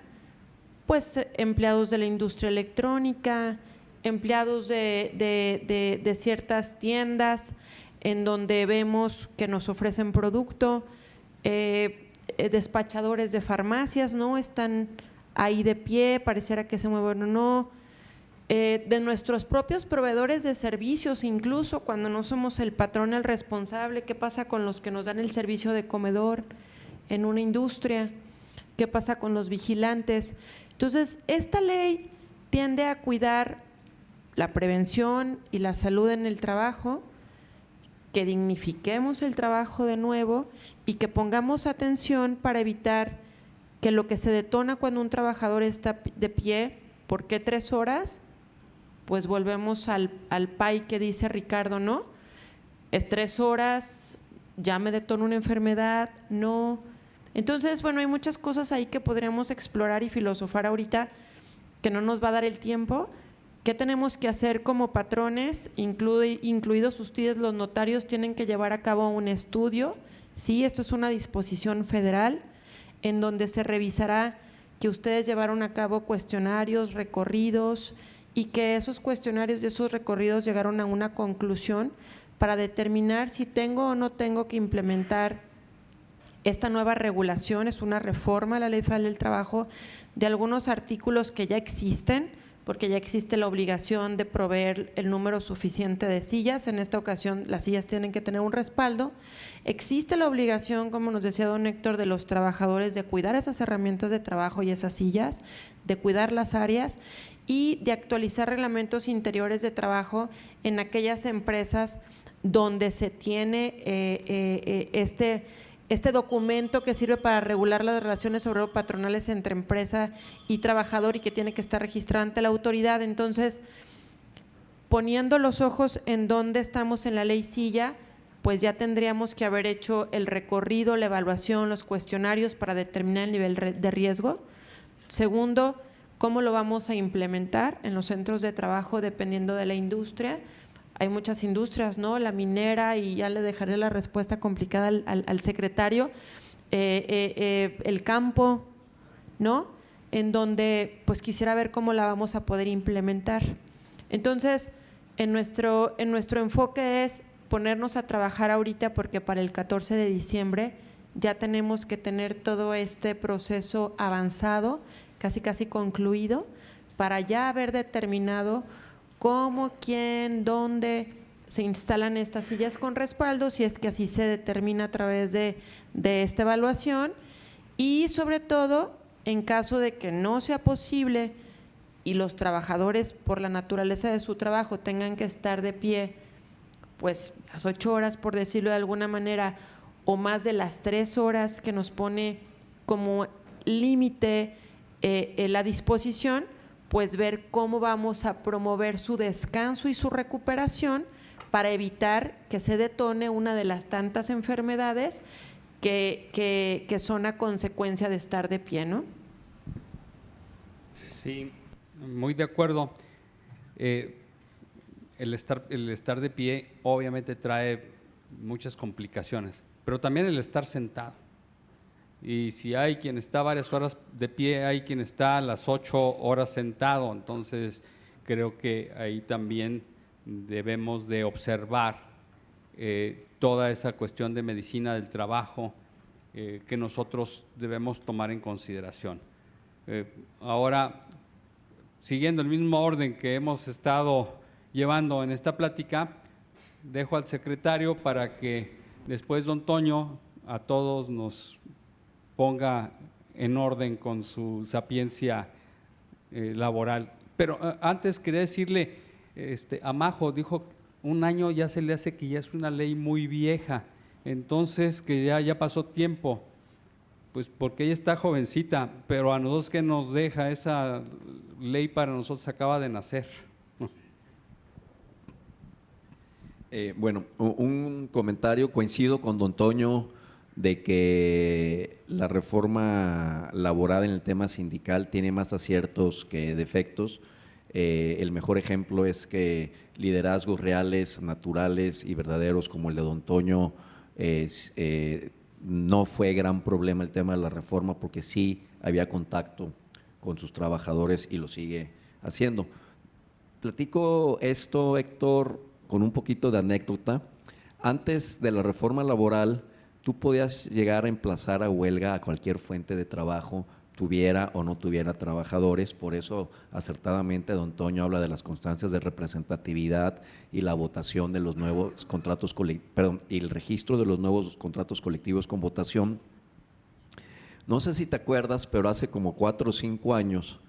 Pues empleados de la industria electrónica, empleados de ciertas tiendas en donde vemos que nos ofrecen producto, despachadores de farmacias, ¿no? Están ahí de pie, pareciera que se mueven o no, de nuestros propios proveedores de servicios, incluso cuando no somos el patrón el responsable. ¿Qué pasa con los que nos dan el servicio de comedor en una industria? ¿Qué pasa con los vigilantes? Entonces, esta ley tiende a cuidar la prevención y la salud en el trabajo, que dignifiquemos el trabajo de nuevo y que pongamos atención para evitar que lo que se detona cuando un trabajador está de pie, ¿por qué 3 horas? Pues volvemos al PAI que dice Ricardo, ¿no? Es 3 horas, ya me detona una enfermedad, no. Entonces, bueno, hay muchas cosas ahí que podríamos explorar y filosofar ahorita que no nos va a dar el tiempo. ¿Qué tenemos que hacer como patrones? Incluidos ustedes, los notarios, tienen que llevar a cabo un estudio. Sí, esto es una disposición federal en donde se revisará que ustedes llevaron a cabo cuestionarios, recorridos, y que esos cuestionarios y esos recorridos llegaron a una conclusión para determinar si tengo o no tengo que implementar esta nueva regulación. Es una reforma a la Ley Federal del Trabajo de algunos artículos que ya existen, porque ya existe la obligación de proveer el número suficiente de sillas. En esta ocasión las sillas tienen que tener un respaldo. Existe la obligación, como nos decía don Héctor, de los trabajadores de cuidar esas herramientas de trabajo y esas sillas, de cuidar las áreas y de actualizar reglamentos interiores de trabajo en aquellas empresas donde se tiene este documento que sirve para regular las relaciones obrero-patronales entre empresa y trabajador y que tiene que estar registrado ante la autoridad. Entonces, poniendo los ojos en dónde estamos en la ley silla, pues ya tendríamos que haber hecho el recorrido, la evaluación, los cuestionarios para determinar el nivel de riesgo. Segundo, cómo lo vamos a implementar en los centros de trabajo dependiendo de la industria. Hay muchas industrias, ¿no? La minera, y ya le dejaré la respuesta complicada al secretario, el campo, ¿no? En donde pues quisiera ver cómo la vamos a poder implementar. Entonces, en nuestro enfoque es ponernos a trabajar ahorita, porque para el 14 de diciembre ya tenemos que tener todo este proceso avanzado, casi concluido, para ya haber determinado cómo, quién, dónde se instalan estas sillas con respaldo, si es que así se determina a través de esta evaluación, y sobre todo, en caso de que no sea posible y los trabajadores, por la naturaleza de su trabajo, tengan que estar de pie pues las 8 horas, por decirlo de alguna manera, o más de las 3 horas que nos pone como límite la disposición, pues ver cómo vamos a promover su descanso y su recuperación para evitar que se detone una de las tantas enfermedades que son a consecuencia de estar de pie, ¿no? Sí, muy de acuerdo. El estar de pie obviamente trae muchas complicaciones, pero también el estar sentado. Y si hay quien está varias horas de pie, hay quien está las 8 horas sentado. Entonces creo que ahí también debemos de observar toda esa cuestión de medicina del trabajo que nosotros debemos tomar en consideración. Ahora, siguiendo el mismo orden que hemos estado llevando en esta plática, dejo al secretario para que después don Toño a todos nos ponga en orden con su sapiencia laboral. Pero antes quería decirle, a Majo, dijo, 1 año ya se le hace que ya es una ley muy vieja, entonces que ya pasó tiempo, pues porque ella está jovencita, pero a nosotros que nos deja esa ley para nosotros acaba de nacer. Bueno, un comentario, coincido con don Toño de que la reforma laboral en el tema sindical tiene más aciertos que defectos. El mejor ejemplo es que liderazgos reales, naturales y verdaderos como el de don Toño, no fue gran problema el tema de la reforma, porque sí había contacto con sus trabajadores y lo sigue haciendo. Platico esto, Héctor, con un poquito de anécdota. Antes de la reforma laboral, tú podías llegar a emplazar a huelga a cualquier fuente de trabajo, tuviera o no tuviera trabajadores. Por eso, acertadamente, don Toño habla de las constancias de representatividad y la votación de los nuevos contratos colectivos, y el registro de los nuevos contratos colectivos con votación. No sé si te acuerdas, pero hace como 4 o 5 años,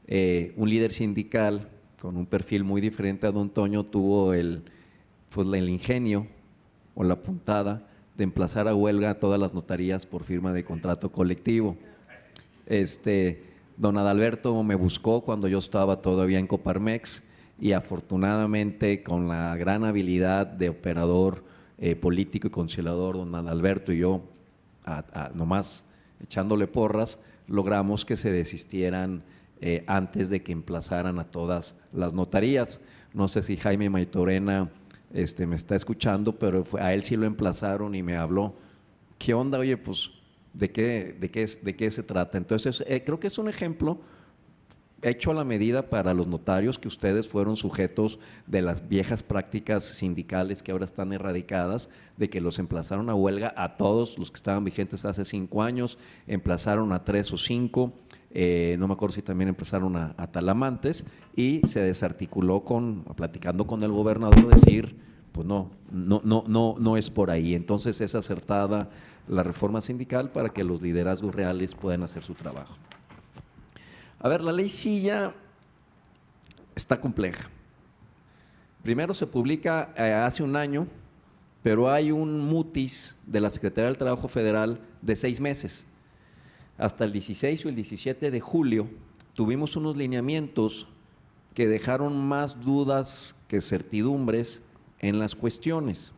un líder sindical con un perfil muy diferente a don Toño tuvo el ingenio o la puntada de emplazar a huelga a todas las notarías por firma de contrato colectivo. Don Adalberto me buscó cuando yo estaba todavía en Coparmex y afortunadamente con la gran habilidad de operador político y conciliador, don Adalberto y yo, nomás echándole porras, logramos que se desistieran antes de que emplazaran a todas las notarías. No sé si Jaime Maitorena me está escuchando, pero a él sí lo emplazaron y me habló. ¿Qué onda? Oye, pues, ¿de qué se trata? Entonces, creo que es un ejemplo hecho a la medida para los notarios, que ustedes fueron sujetos de las viejas prácticas sindicales que ahora están erradicadas, de que los emplazaron a huelga a todos los que estaban vigentes hace 5 años, emplazaron a 3 o 5, no me acuerdo si también empezaron a talamantes, y se desarticuló platicando con el gobernador, decir, pues no es por ahí. Entonces es acertada la reforma sindical para que los liderazgos reales puedan hacer su trabajo. A ver, la ley Silla está compleja. Primero se publica hace un año, pero hay un mutis de la Secretaría del Trabajo Federal de 6 meses. Hasta el 16 o el 17 de julio tuvimos unos lineamientos que dejaron más dudas que certidumbres en las cuestiones.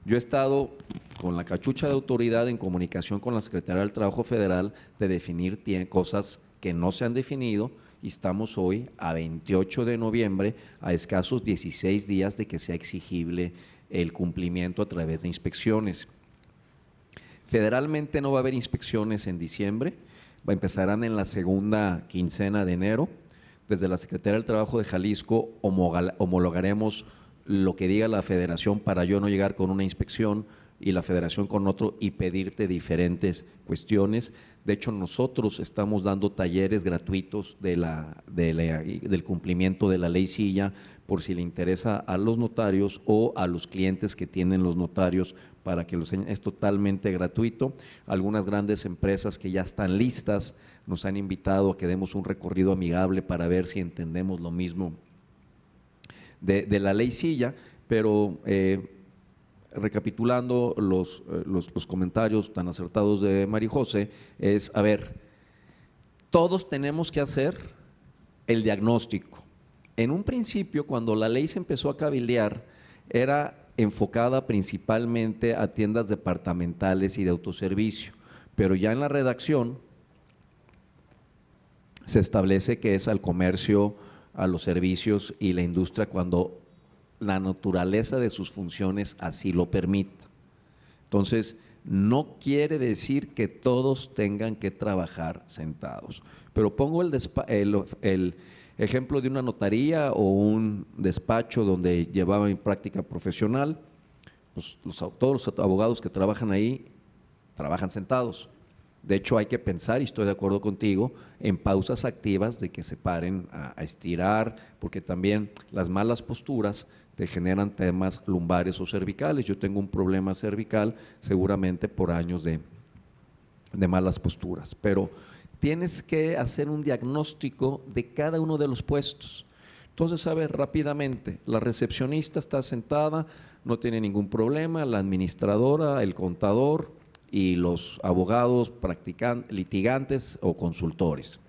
Yo he estado con la cachucha de autoridad en comunicación con la Secretaría del Trabajo Federal de definir cosas que no se han definido, y estamos hoy a 28 de noviembre, a escasos 16 días de que sea exigible el cumplimiento a través de inspecciones. Federalmente no va a haber inspecciones en diciembre, empezarán en la segunda quincena de enero. Desde la Secretaría del Trabajo de Jalisco homologaremos lo que diga la Federación para yo no llegar con una inspección y la Federación con otro y pedirte diferentes cuestiones. De hecho, nosotros estamos dando talleres gratuitos del cumplimiento de la ley Silla, por si le interesa a los notarios o a los clientes que tienen los notarios, para que los enseñen. Es totalmente gratuito. Algunas grandes empresas que ya están listas nos han invitado a que demos un recorrido amigable para ver si entendemos lo mismo de la ley Silla, pero recapitulando los comentarios tan acertados de María José, es, a ver, todos tenemos que hacer el diagnóstico. En un principio, cuando la ley se empezó a cabildear, era enfocada principalmente a tiendas departamentales y de autoservicio, pero ya en la redacción se establece que es al comercio, a los servicios y la industria cuando la naturaleza de sus funciones así lo permita. Entonces, no quiere decir que todos tengan que trabajar sentados, pero pongo el ejemplo de una notaría o un despacho donde llevaba mi práctica profesional. Pues todos los abogados que trabajan ahí trabajan sentados. De hecho, hay que pensar, y estoy de acuerdo contigo, en pausas activas de que se paren a estirar, porque también las malas posturas te generan temas lumbares o cervicales. Yo tengo un problema cervical seguramente por años de malas posturas, pero tienes que hacer un diagnóstico de cada uno de los puestos. Entonces, a ver, rápidamente, la recepcionista está sentada, no tiene ningún problema, la administradora, el contador y los abogados, litigantes o consultores.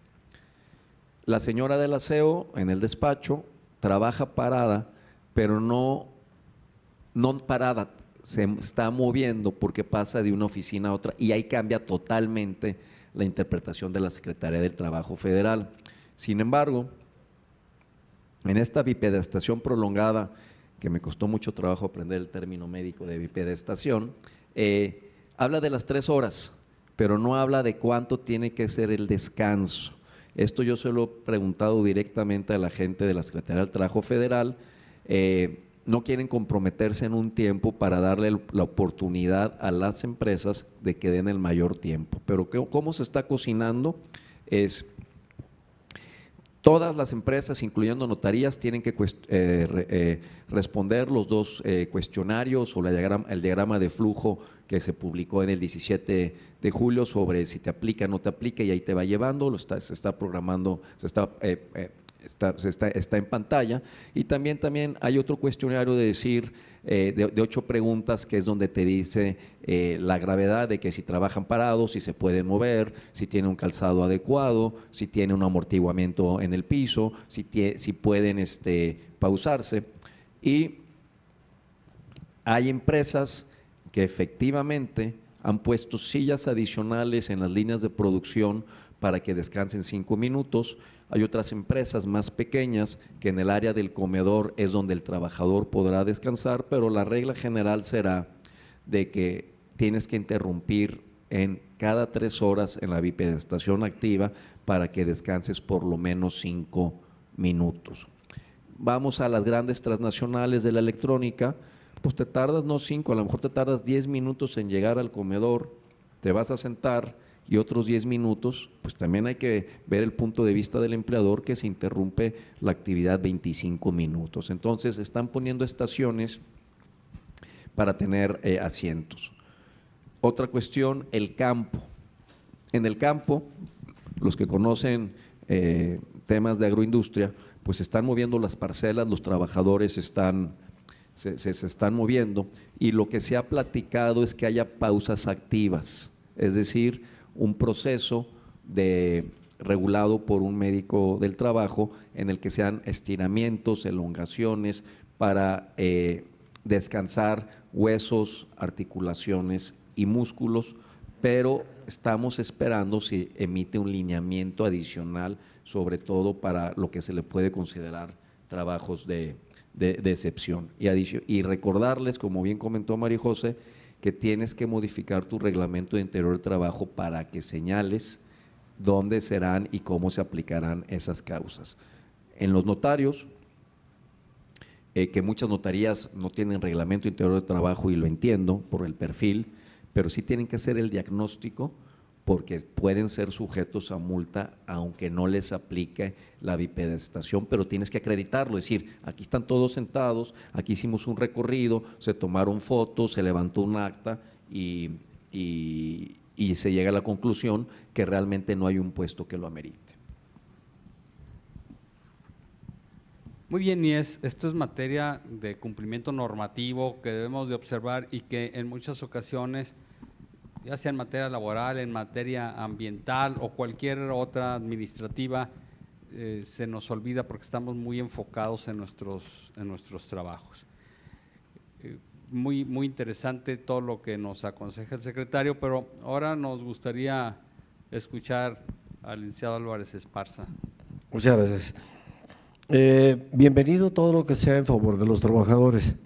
La señora del aseo en el despacho trabaja parada, pero no parada, se está moviendo porque pasa de una oficina a otra, y ahí cambia totalmente la interpretación de la Secretaría del Trabajo Federal. Sin embargo, en esta bipedestación prolongada, que me costó mucho trabajo aprender el término médico de bipedestación, habla de las 3 horas, pero no habla de cuánto tiene que ser el descanso. Esto yo se lo he preguntado directamente a la gente de la Secretaría del Trabajo Federal. No quieren comprometerse en un tiempo para darle la oportunidad a las empresas de que den el mayor tiempo. Pero ¿cómo se está cocinando? Es todas las empresas, incluyendo notarías, tienen que responder los 2 cuestionarios o el diagrama de flujo que se publicó en el 17 de julio sobre si te aplica o no te aplica, y ahí te va llevando, se está programando, se está está en pantalla. Y también hay otro cuestionario de decir, de 8 preguntas, que es donde te dice la gravedad de que si trabajan parados, si se pueden mover, si tienen un calzado adecuado, si tienen un amortiguamiento en el piso, si pueden pausarse. Y hay empresas que efectivamente han puesto sillas adicionales en las líneas de producción para que descansen 5 minutos. Hay otras empresas más pequeñas que en el área del comedor es donde el trabajador podrá descansar, pero la regla general será de que tienes que interrumpir en cada 3 horas en la bipedestación activa para que descanses por lo menos 5 minutos. Vamos a las grandes transnacionales de la electrónica, pues te tardas no 5, a lo mejor te tardas 10 minutos en llegar al comedor, te vas a sentar y otros 10 minutos, pues también hay que ver el punto de vista del empleador, que se interrumpe la actividad 25 minutos. Entonces están poniendo estaciones para tener asientos. Otra cuestión, el campo. En el campo, los que conocen temas de agroindustria, pues están moviendo las parcelas, los trabajadores se están moviendo, y lo que se ha platicado es que haya pausas activas, es decir, un proceso regulado por un médico del trabajo en el que sean estiramientos, elongaciones para descansar huesos, articulaciones y músculos, pero estamos esperando si emite un lineamiento adicional, sobre todo para lo que se le puede considerar trabajos de excepción. Y recordarles, como bien comentó María José, que tienes que modificar tu reglamento de interior de trabajo para que señales dónde serán y cómo se aplicarán esas causas. En los notarios, que muchas notarías no tienen reglamento interior de trabajo, y lo entiendo por el perfil, pero sí tienen que hacer el diagnóstico, porque pueden ser sujetos a multa aunque no les aplique la bipedestación, pero tienes que acreditarlo, es decir, aquí están todos sentados, aquí hicimos un recorrido, se tomaron fotos, se levantó un acta y se llega a la conclusión que realmente no hay un puesto que lo amerite. Muy bien, y esto es materia de cumplimiento normativo que debemos de observar, y que en muchas ocasiones, ya sea en materia laboral, en materia ambiental o cualquier otra administrativa, se nos olvida porque estamos muy enfocados en nuestros trabajos. Muy interesante todo lo que nos aconseja el secretario, pero ahora nos gustaría escuchar al licenciado Álvarez Esparza. Muchas gracias. Bienvenido todo lo que sea en favor de los trabajadores.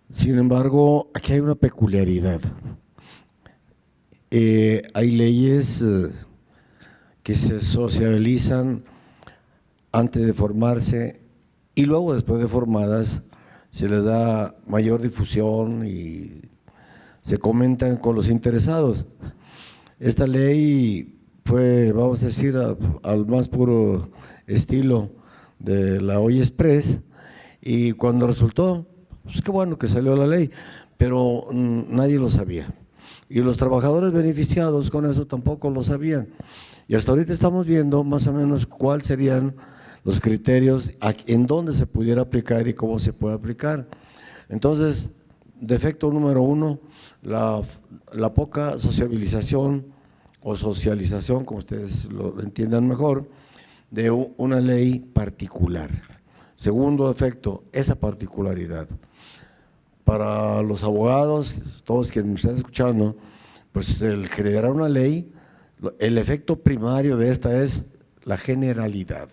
Sin embargo, aquí hay una peculiaridad. Hay leyes que se socializan antes de formarse, y luego, después de formadas, se les da mayor difusión y se comentan con los interesados. Esta ley fue, vamos a decir, al más puro estilo de la Hoy Express, y cuando resultó, pues qué bueno que salió la ley, pero nadie lo sabía. Y los trabajadores beneficiados con eso tampoco lo sabían. Y hasta ahorita estamos viendo más o menos cuáles serían los criterios en dónde se pudiera aplicar y cómo se puede aplicar. Entonces, defecto número 1, la poca sociabilización o socialización, como ustedes lo entiendan mejor, de una ley particular. Segundo defecto, esa particularidad. Para los abogados, todos quienes me están escuchando, pues el generar una ley, el efecto primario de esta es la generalidad.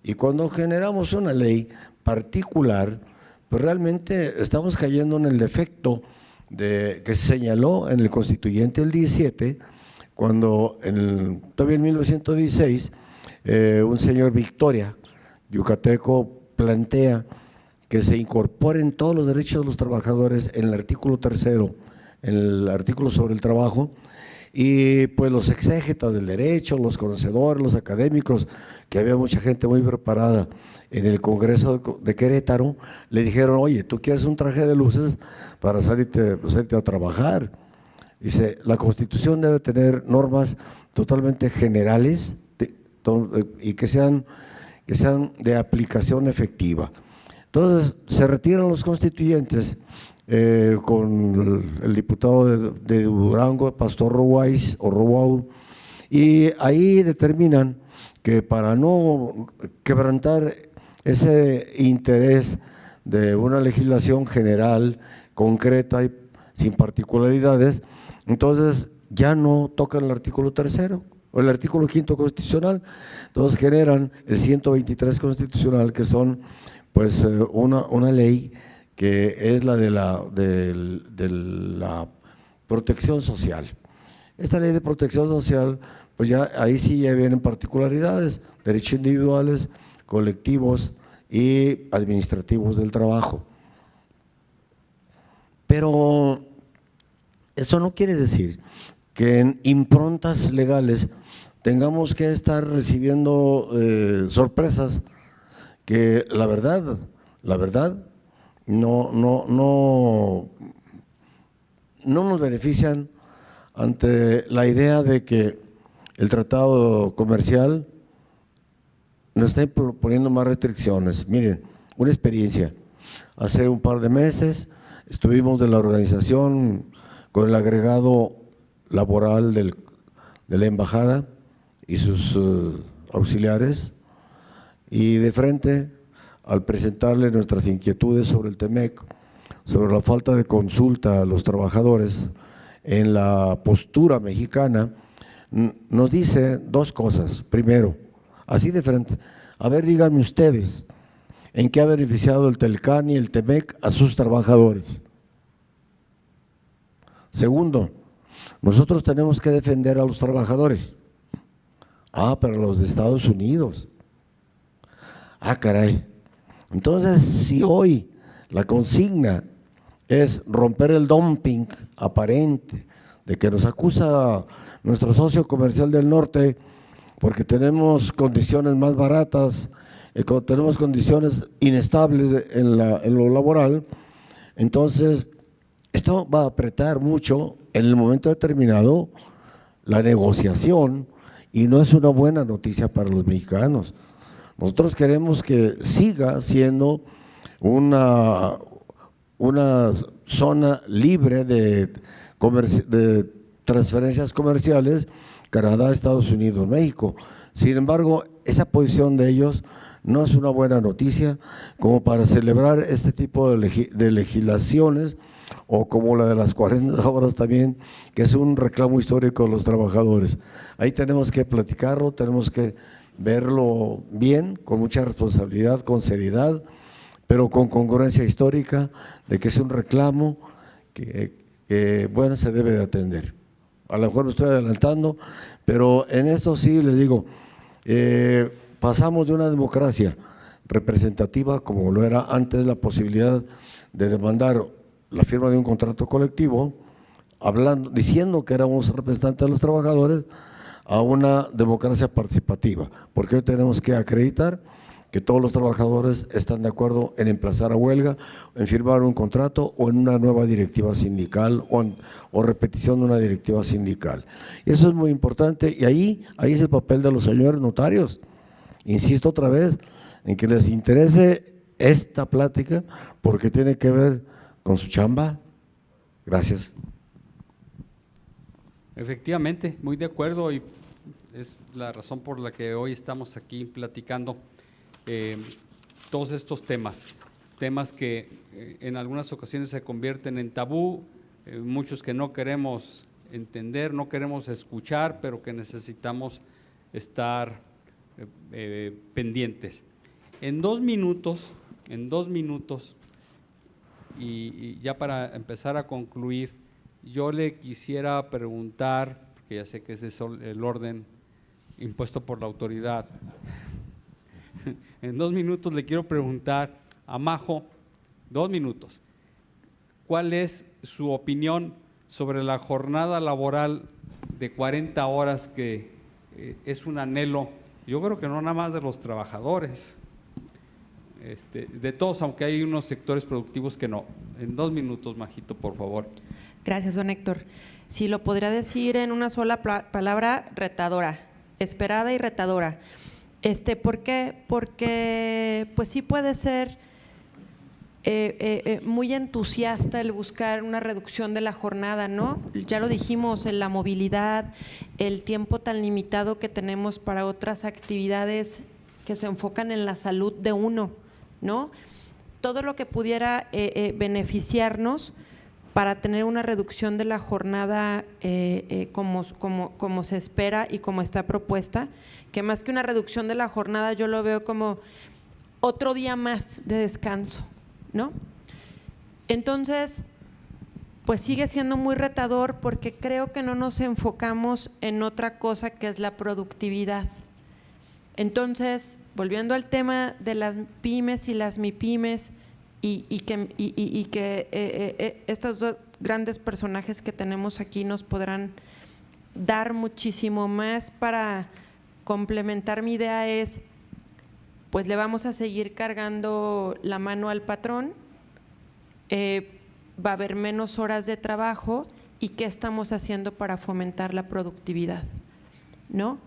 Y cuando generamos una ley particular, pues realmente estamos cayendo en el defecto que se señaló en el Constituyente del 17, cuando todavía en 1916, un señor Victoria, yucateco, plantea que se incorporen todos los derechos de los trabajadores en el artículo 3º, en el artículo sobre el trabajo, y pues los exégetas del derecho, los conocedores, los académicos, que había mucha gente muy preparada en el Congreso de Querétaro, le dijeron: oye, ¿tú quieres un traje de luces para salirte a trabajar? Dice, la Constitución debe tener normas totalmente generales y que que sean de aplicación efectiva. Entonces, se retiran los constituyentes con el diputado de Durango, Pastor Ruwais o Ruwau, y ahí determinan que para no quebrantar ese interés de una legislación general, concreta y sin particularidades, entonces ya no tocan el artículo 3º o el artículo 5º constitucional, entonces generan el 123 constitucional, que son pues una ley que es la de la protección social. Esta ley de protección social, pues ya ahí sí ya vienen particularidades, derechos individuales, colectivos y administrativos del trabajo. Pero eso no quiere decir que en improntas legales tengamos que estar recibiendo sorpresas que la verdad no nos benefician ante la idea de que el tratado comercial nos está poniendo más restricciones. Miren, una experiencia, hace un par de meses estuvimos de la organización con el agregado laboral de la embajada y sus auxiliares, y de frente, al presentarle nuestras inquietudes sobre el TEMEC, sobre la falta de consulta a los trabajadores en la postura mexicana, nos dice dos cosas. Primero, así de frente, a ver, díganme ustedes, ¿en qué ha beneficiado el TELCAN y el TEMEC a sus trabajadores? Segundo, nosotros tenemos que defender a los trabajadores. Ah, pero los de Estados Unidos. Ah, caray. Entonces, si hoy la consigna es romper el dumping aparente de que nos acusa nuestro socio comercial del norte porque tenemos condiciones más baratas, tenemos condiciones inestables en lo laboral, entonces esto va a apretar mucho en el momento determinado la negociación y no es una buena noticia para los mexicanos. Nosotros queremos que siga siendo una zona libre de transferencias comerciales, Canadá, Estados Unidos, México. Sin embargo, esa posición de ellos no es una buena noticia como para celebrar este tipo de legislaciones, o como la de las 40 horas también, que es un reclamo histórico de los trabajadores. Ahí tenemos que platicarlo, tenemos que verlo bien, con mucha responsabilidad, con seriedad, pero con congruencia histórica de que es un reclamo que bueno, se debe de atender. A lo mejor me estoy adelantando, pero en esto sí les digo, pasamos de una democracia representativa, como lo era antes la posibilidad de demandar la firma de un contrato colectivo, diciendo que éramos representantes de los trabajadores, a una democracia participativa, porque hoy tenemos que acreditar que todos los trabajadores están de acuerdo en emplazar a huelga, en firmar un contrato o en una nueva directiva sindical o repetición de una directiva sindical. Y eso es muy importante, y ahí es el papel de los señores notarios. Insisto otra vez en que les interese esta plática porque tiene que ver con su chamba. Gracias. Efectivamente, muy de acuerdo, y es la razón por la que hoy estamos aquí platicando todos estos temas que en algunas ocasiones se convierten en tabú, muchos que no queremos entender, no queremos escuchar, pero que necesitamos estar pendientes. En dos minutos, y ya para empezar a concluir, yo le quisiera preguntar, porque ya sé que ese es el orden impuesto por la autoridad. En 2 minutos le quiero preguntar a Majo, 2 minutos, ¿cuál es su opinión sobre la jornada laboral de 40 horas que es un anhelo, yo creo que no nada más de los trabajadores, de todos, aunque hay unos sectores productivos que no? En 2 minutos, Majito, por favor. Gracias, don Héctor. Si lo podría decir en una sola palabra, retadora, esperada y retadora. ¿Por qué? Porque pues sí puede ser muy entusiasta el buscar una reducción de la jornada, ¿no? Ya lo dijimos, en la movilidad, el tiempo tan limitado que tenemos para otras actividades que se enfocan en la salud de uno, ¿no? Todo lo que pudiera beneficiarnos para tener una reducción de la jornada como se espera y como está propuesta, que más que una reducción de la jornada yo lo veo como otro día más de descanso, ¿no? Entonces, pues sigue siendo muy retador porque creo que no nos enfocamos en otra cosa que es la productividad. Entonces, volviendo al tema de las pymes y las mipymes y que estos dos grandes personajes que tenemos aquí nos podrán dar muchísimo más para complementar mi idea es, pues le vamos a seguir cargando la mano al patrón, va a haber menos horas de trabajo y qué estamos haciendo para fomentar la productividad, ¿no?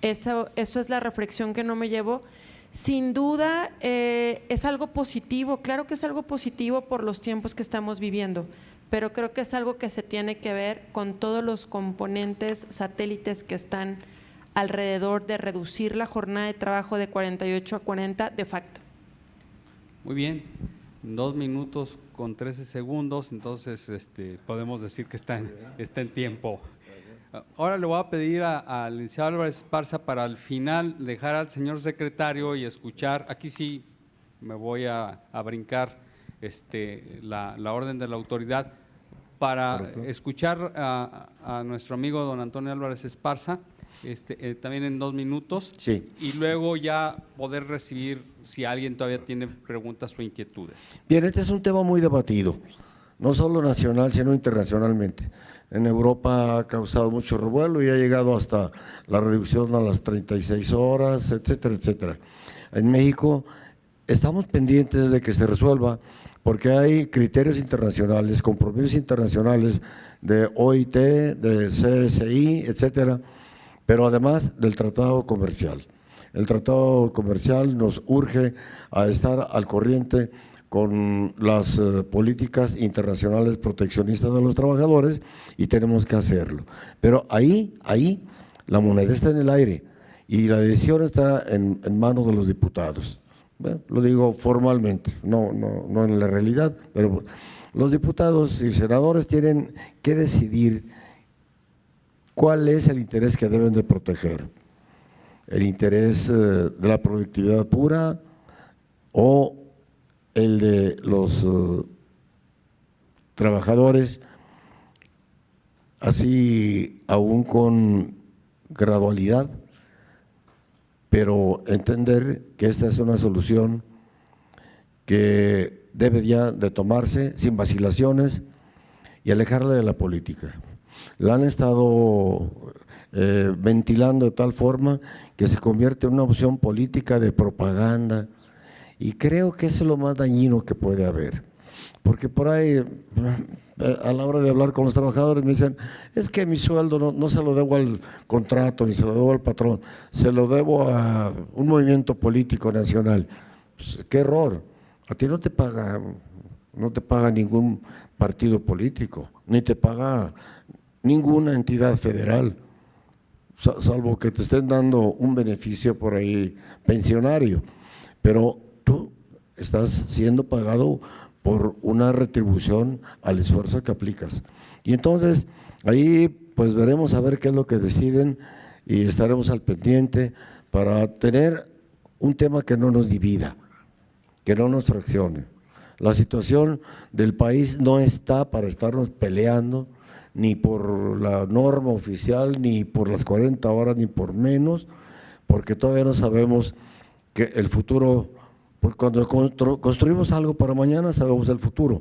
Eso es la reflexión que no me llevo. Sin duda es algo positivo, claro que es algo positivo por los tiempos que estamos viviendo, pero creo que es algo que se tiene que ver con todos los componentes satélites que están alrededor de reducir la jornada de trabajo de 48 a 40 de facto. Muy bien, 2 minutos con 13 segundos, entonces podemos decir que está en tiempo. Ahora le voy a pedir al licenciado Álvarez Esparza para al final dejar al señor secretario y escuchar, aquí sí me voy a brincar la orden de la autoridad, para escuchar a nuestro amigo don Antonio Álvarez Esparza, también en 2 minutos, Sí. y luego ya poder recibir si alguien todavía tiene preguntas o inquietudes. Bien, este es un tema muy debatido, no solo nacional, sino internacionalmente. En Europa ha causado mucho revuelo y ha llegado hasta la reducción a las 36 horas, etcétera, etcétera. En México estamos pendientes de que se resuelva porque hay criterios internacionales, compromisos internacionales de OIT, de CSI, etcétera, pero además del tratado comercial. El tratado comercial nos urge a estar al corriente con las políticas internacionales proteccionistas de los trabajadores y tenemos que hacerlo. Pero ahí la moneda está en el aire y la decisión está en manos de los diputados. Bueno, lo digo formalmente, no en la realidad, pero los diputados y senadores tienen que decidir cuál es el interés que deben de proteger. El interés de la productividad pura o el de los trabajadores, así aún con gradualidad, pero entender que esta es una solución que debe ya de tomarse sin vacilaciones y alejarla de la política. La han estado ventilando de tal forma que se convierte en una opción política de propaganda, y creo que eso es lo más dañino que puede haber, porque por ahí a la hora de hablar con los trabajadores me dicen, es que mi sueldo no se lo debo al contrato ni se lo debo al patrón, se lo debo a un movimiento político nacional. Pues, qué error, a ti no te paga ningún partido político, ni te paga ninguna entidad federal, salvo que te estén dando un beneficio por ahí pensionario, pero tú estás siendo pagado por una retribución al esfuerzo que aplicas. Y entonces ahí pues veremos a ver qué es lo que deciden y estaremos al pendiente para tener un tema que no nos divida, que no nos fraccione. La situación del país no está para estarnos peleando ni por la norma oficial, ni por las 40 horas, ni por menos, porque todavía no sabemos que el futuro. Porque cuando construimos algo para mañana sabemos el futuro,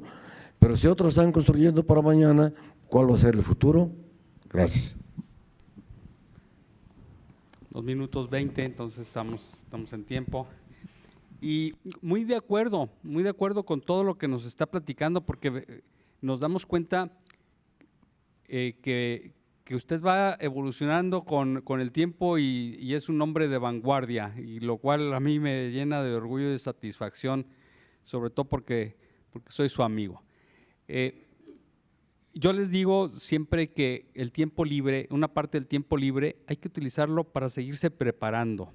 pero si otros están construyendo para mañana, ¿cuál va a ser el futuro? Gracias. 2 minutos 20, entonces estamos en tiempo. Y muy de acuerdo con todo lo que nos está platicando, porque nos damos cuenta que que usted va evolucionando con el tiempo y es un hombre de vanguardia, y lo cual a mí me llena de orgullo y de satisfacción, sobre todo porque soy su amigo. Yo les digo siempre que el tiempo libre, una parte del tiempo libre, hay que utilizarlo para seguirse preparando,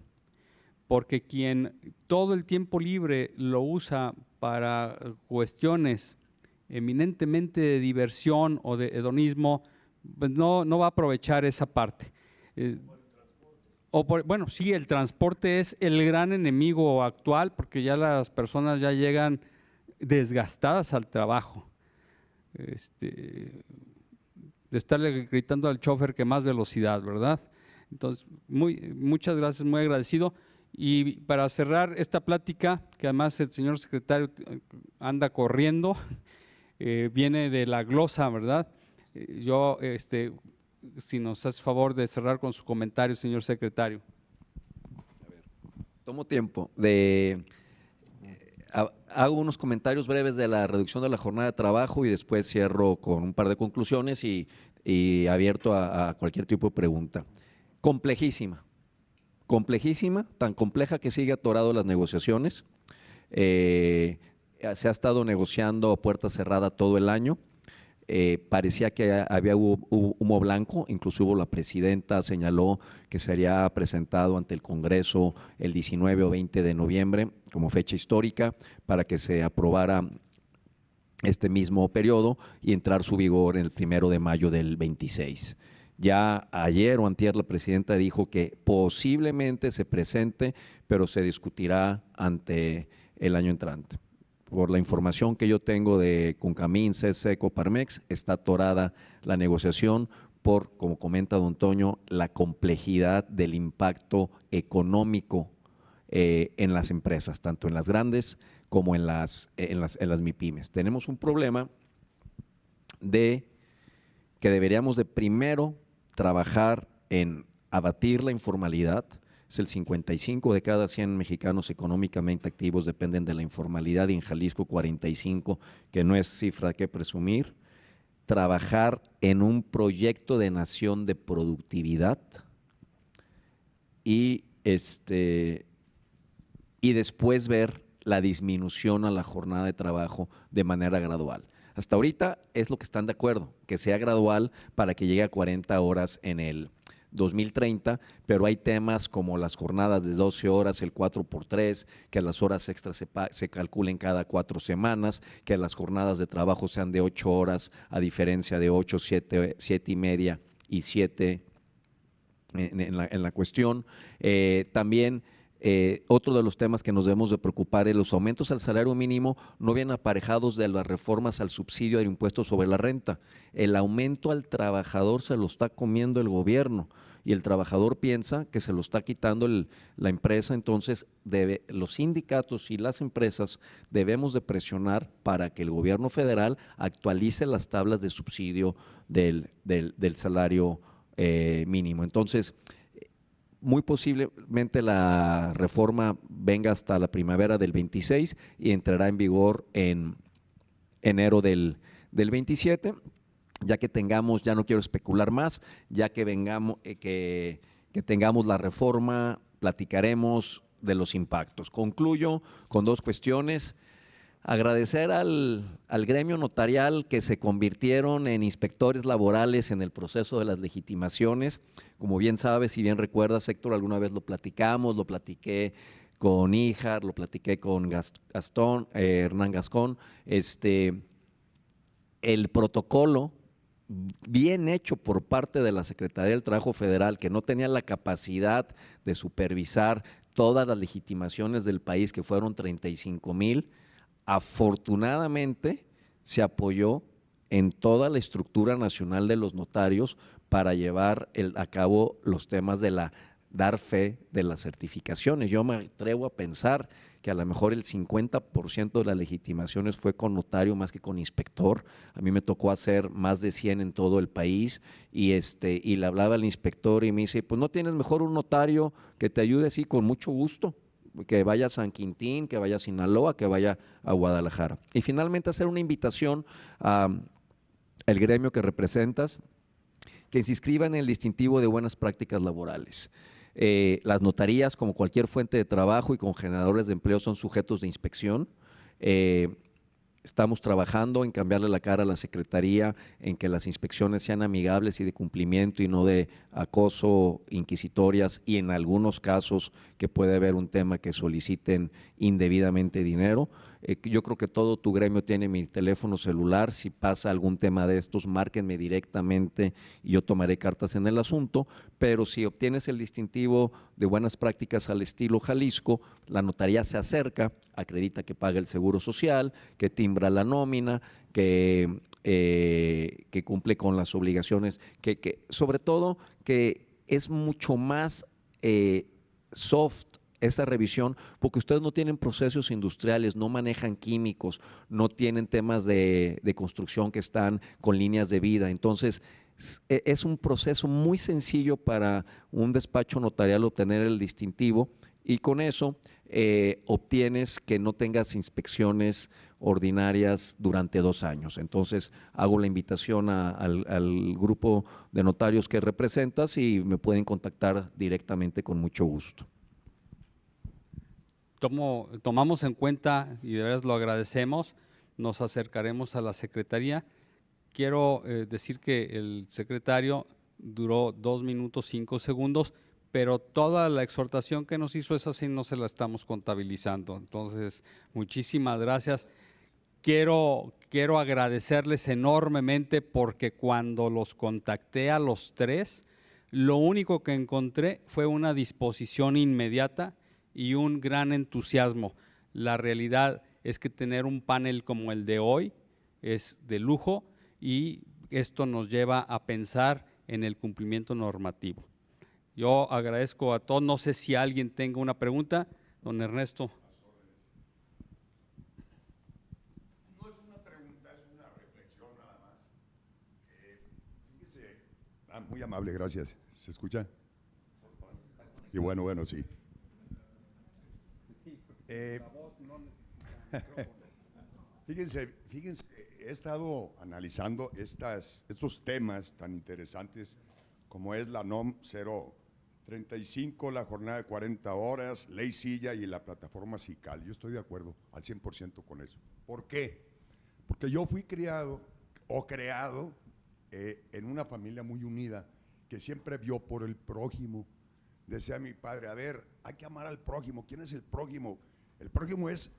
porque quien todo el tiempo libre lo usa para cuestiones eminentemente de diversión o de hedonismo, pues no va a aprovechar esa parte. Bueno, sí, el transporte es el gran enemigo actual, porque ya las personas ya llegan desgastadas al trabajo. De estarle gritando al chofer que más velocidad, ¿verdad? Entonces, muchas gracias, muy agradecido. Y para cerrar esta plática, que además el señor secretario anda corriendo, viene de la glosa, ¿verdad? Yo, si nos hace favor de cerrar con su comentario, señor secretario. A ver, tomo tiempo hago unos comentarios breves de la reducción de la jornada de trabajo y después cierro con un par de conclusiones y abierto a cualquier tipo de pregunta. Complejísima, tan compleja que sigue atorado las negociaciones. Se ha estado negociando a puerta cerrada todo el año. Parecía que había humo blanco, incluso la presidenta señaló que sería presentado ante el Congreso el 19 o 20 de noviembre como fecha histórica para que se aprobara este mismo periodo y entrar su vigor en el 1 de mayo del 26. Ya ayer o antier la presidenta dijo que posiblemente se presente, pero se discutirá ante el año entrante. Por la información que yo tengo de Concamín, CESE, Coparmex, está atorada la negociación por, como comenta don Toño, la complejidad del impacto económico en las empresas, tanto en las grandes como en las MIPYMES. Tenemos un problema de que deberíamos de primero trabajar en abatir la informalidad. Es el 55 de cada 100 mexicanos económicamente activos dependen de la informalidad y en Jalisco 45, que no es cifra que presumir. Trabajar en un proyecto de nación de productividad y después ver la disminución a la jornada de trabajo de manera gradual. Hasta ahorita es lo que están de acuerdo, que sea gradual para que llegue a 40 horas en el 2030, pero hay temas como las jornadas de 12 horas, el 4x3, que las horas extras se calculen cada 4 semanas, que las jornadas de trabajo sean de 8 horas, a diferencia de 8, 7 y media y 7 en la cuestión. También otro de los temas que nos debemos de preocupar es los aumentos al salario mínimo no vienen aparejados de las reformas al subsidio del impuesto sobre la renta. El aumento al trabajador se lo está comiendo el gobierno y el trabajador piensa que se lo está quitando la empresa, entonces los sindicatos y las empresas debemos de presionar para que el gobierno federal actualice las tablas de subsidio del salario mínimo. Entonces, muy posiblemente la reforma venga hasta la primavera del 26 y entrará en vigor en enero del 27, ya que tengamos, ya no quiero especular más, ya que que tengamos la reforma, platicaremos de los impactos. Concluyo con 2 cuestiones. Agradecer al gremio notarial que se convirtieron en inspectores laborales en el proceso de las legitimaciones. Como bien sabes y bien recuerdas, Héctor, alguna vez lo platiqué con Ijar, lo platiqué con Hernán Gascón. El protocolo bien hecho por parte de la Secretaría del Trabajo Federal, que no tenía la capacidad de supervisar todas las legitimaciones del país, que fueron 35,000, afortunadamente se apoyó en toda la estructura nacional de los notarios para llevar a cabo los temas de dar fe de las certificaciones. Yo me atrevo a pensar que a lo mejor el 50% de las legitimaciones fue con notario más que con inspector. A mí me tocó hacer más de 100 en todo el país y le hablaba al inspector y me dice, pues no tienes mejor un notario que te ayude, sí, con mucho gusto, que vaya a San Quintín, que vaya a Sinaloa, que vaya a Guadalajara. Y finalmente hacer una invitación al gremio que representas, que se inscriban en el distintivo de buenas prácticas laborales. Las notarías, como cualquier fuente de trabajo y con generadores de empleo, son sujetos de inspección. Estamos trabajando en cambiarle la cara a la Secretaría, en que las inspecciones sean amigables y de cumplimiento y no de acoso, inquisitorias, y en algunos casos que puede haber un tema que soliciten indebidamente dinero. Yo creo que todo tu gremio tiene mi teléfono celular. Si pasa algún tema de estos, márquenme directamente y yo tomaré cartas en el asunto. Pero si obtienes el distintivo de buenas prácticas al estilo Jalisco, la notaría se acerca, acredita que paga el seguro social, que timbra la nómina, que cumple con las obligaciones, que sobre todo que es mucho más soft esa revisión, porque ustedes no tienen procesos industriales, no manejan químicos, no tienen temas de construcción que están con líneas de vida. Entonces, es un proceso muy sencillo para un despacho notarial obtener el distintivo, y con eso obtienes que no tengas inspecciones ordinarias durante 2 años. Entonces, hago la invitación al grupo de notarios que representas y me pueden contactar directamente con mucho gusto. Tomamos en cuenta y de veras lo agradecemos, nos acercaremos a la Secretaría. Quiero decir que el secretario duró 2 minutos 5 segundos, pero toda la exhortación que nos hizo, esa sí no se la estamos contabilizando. Entonces, muchísimas gracias. Quiero agradecerles enormemente, porque cuando los contacté a los 3, lo único que encontré fue una disposición inmediata y un gran entusiasmo. La realidad es que tener un panel como el de hoy es de lujo, y esto nos lleva a pensar en el cumplimiento normativo. Yo agradezco a todos. No sé si alguien tenga una pregunta. Don Ernesto. No es una pregunta, es una reflexión nada más. Fíjese, muy amable, gracias. ¿Se escucha? Sí, bueno, sí. Fíjense, he estado analizando estos temas tan interesantes como es la NOM 035, la jornada de 40 horas, ley silla y la plataforma SICAL. Yo estoy de acuerdo al 100% con eso. ¿Por qué? Porque yo fui creado en una familia muy unida que siempre vio por el prójimo. Decía mi padre, a ver, hay que amar al prójimo. ¿Quién es el prójimo? El prójimo es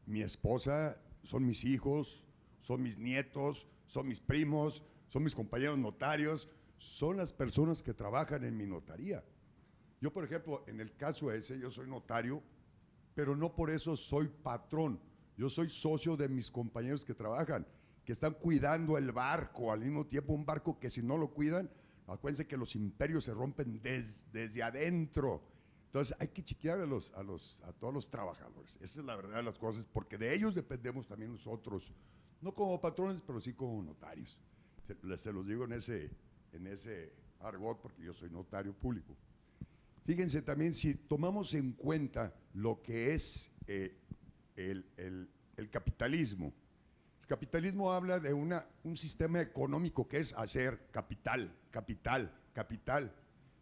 mi esposa, son mis hijos, son mis nietos, son mis primos, son mis compañeros notarios, son las personas que trabajan en mi notaría. Yo, por ejemplo, en el caso ese, yo soy notario, pero no por eso soy patrón. Yo soy socio de mis compañeros que trabajan, que están cuidando el barco, al mismo tiempo un barco que si no lo cuidan, acuérdense que los imperios se rompen desde adentro. Entonces hay que chequear a todos los trabajadores. Esa es la verdad de las cosas, porque de ellos dependemos también nosotros, no como patrones, pero sí como notarios. Se los digo en ese argot, porque yo soy notario público. Fíjense también, si tomamos en cuenta lo que es el capitalismo. El capitalismo habla de un sistema económico que es hacer capital.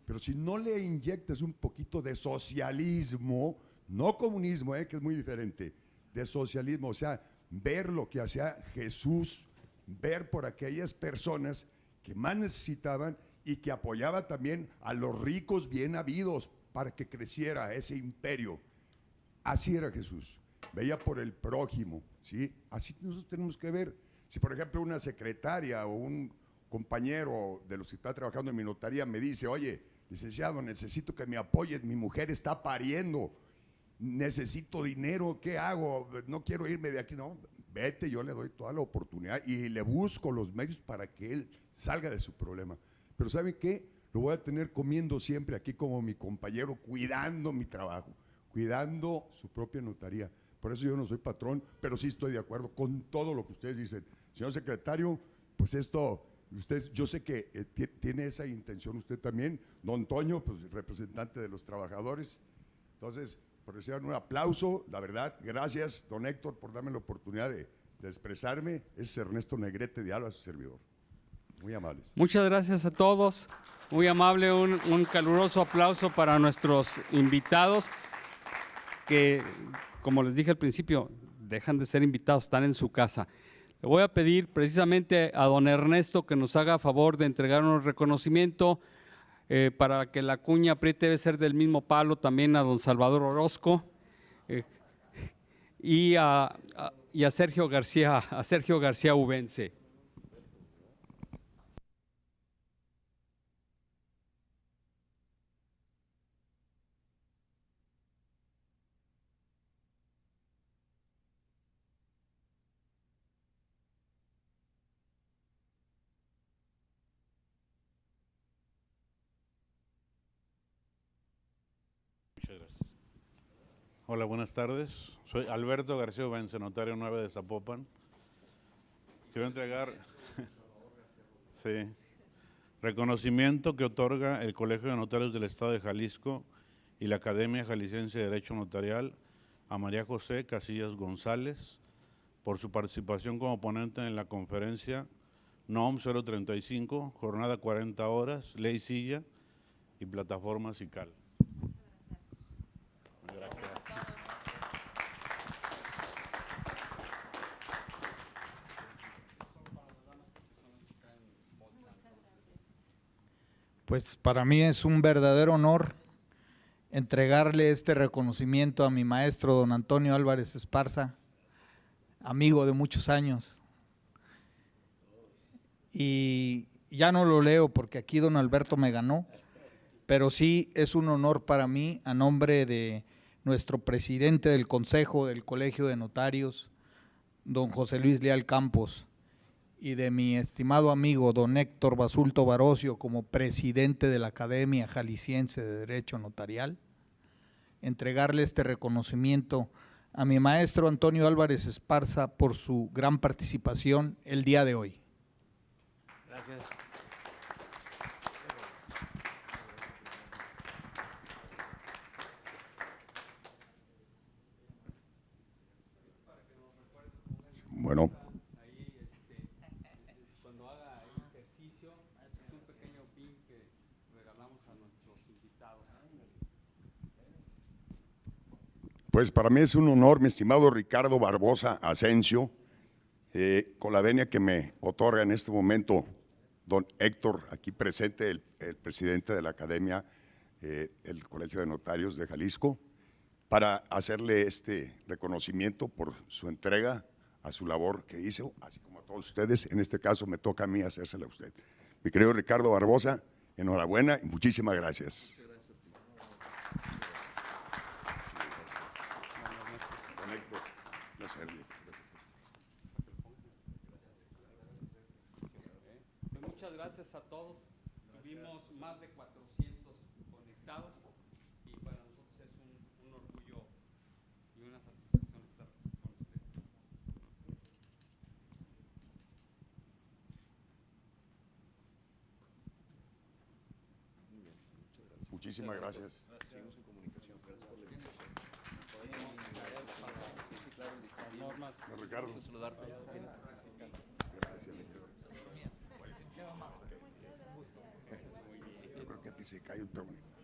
Pero si no le inyectas un poquito de socialismo, no comunismo, que es muy diferente, de socialismo, o sea, ver lo que hacía Jesús, ver por aquellas personas que más necesitaban y que apoyaba también a los ricos bien habidos para que creciera ese imperio. Así era Jesús, veía por el prójimo, ¿sí? Así nosotros tenemos que ver. Si por ejemplo una secretaria o un compañero de los que está trabajando en mi notaría me dice, oye, licenciado, necesito que me apoyes, mi mujer está pariendo, necesito dinero, ¿qué hago? No quiero irme de aquí. No, vete, yo le doy toda la oportunidad y le busco los medios para que él salga de su problema. Pero ¿saben qué? Lo voy a tener comiendo siempre aquí como mi compañero, cuidando mi trabajo, cuidando su propia notaría. Por eso yo no soy patrón, pero sí estoy de acuerdo con todo lo que ustedes dicen. Señor secretario, pues esto, yo sé que tiene esa intención usted también. Don Toño, pues representante de los trabajadores. Entonces, por recibir un aplauso, la verdad, gracias, don Héctor, por darme la oportunidad de expresarme. Es Ernesto Negrete de Alba, su servidor. Muy amables. Muchas gracias a todos. Muy amable, un caluroso aplauso para nuestros invitados que, como les dije al principio, dejan de ser invitados, están en su casa. Le voy a pedir precisamente a don Ernesto que nos haga favor de entregarnos reconocimiento para que la cuña apriete, debe ser del mismo palo, también a don Salvador Orozco y a Sergio García Ubense. Muchas gracias. Hola, buenas tardes. Soy Alberto García Ubense, notario 9 de Zapopan. Quiero entregar sí, reconocimiento que otorga el Colegio de Notarios del Estado de Jalisco y la Academia Jalisciense de Derecho Notarial a María José Casillas González por su participación como ponente en la conferencia NOM 035, jornada 40 horas, ley silla y plataforma SICAL. Gracias. Pues para mí es un verdadero honor entregarle este reconocimiento a mi maestro don Antonio Álvarez Esparza, amigo de muchos años. Y ya no lo leo porque aquí don Alberto me ganó, pero sí es un honor para mí, a nombre de nuestro presidente del Consejo del Colegio de Notarios, don José Luis Leal Campos, y de mi estimado amigo don Héctor Basulto Barocio como presidente de la Academia Jalisciense de Derecho Notarial, entregarle este reconocimiento a mi maestro Antonio Álvarez Esparza por su gran participación el día de hoy. Gracias. Bueno, Cuando haga el ejercicio, es un pequeño pin que regalamos a nuestros invitados. pues para mí es un honor, mi estimado Ricardo Barbosa Asensio, con la venia que me otorga en este momento don Héctor, aquí presente, el presidente de la Academia, el Colegio de Notarios de Jalisco, para hacerle este reconocimiento por su entrega a su labor que hizo, así como a todos ustedes. En este caso me toca a mí hacérsela a usted. Mi querido Ricardo Barbosa, enhorabuena y muchísimas gracias. Don Héctor, placer. Pues muchas gracias a todos. Tuvimos más de 400 conectados y para nosotros es un orgullo y una satisfacción estar con ustedes. Muchísimas gracias. Seguimos en comunicación. Gracias por la invitación. Normas. Ricardo. Gusto saludarte. Yo creo que a ti se cae un tono.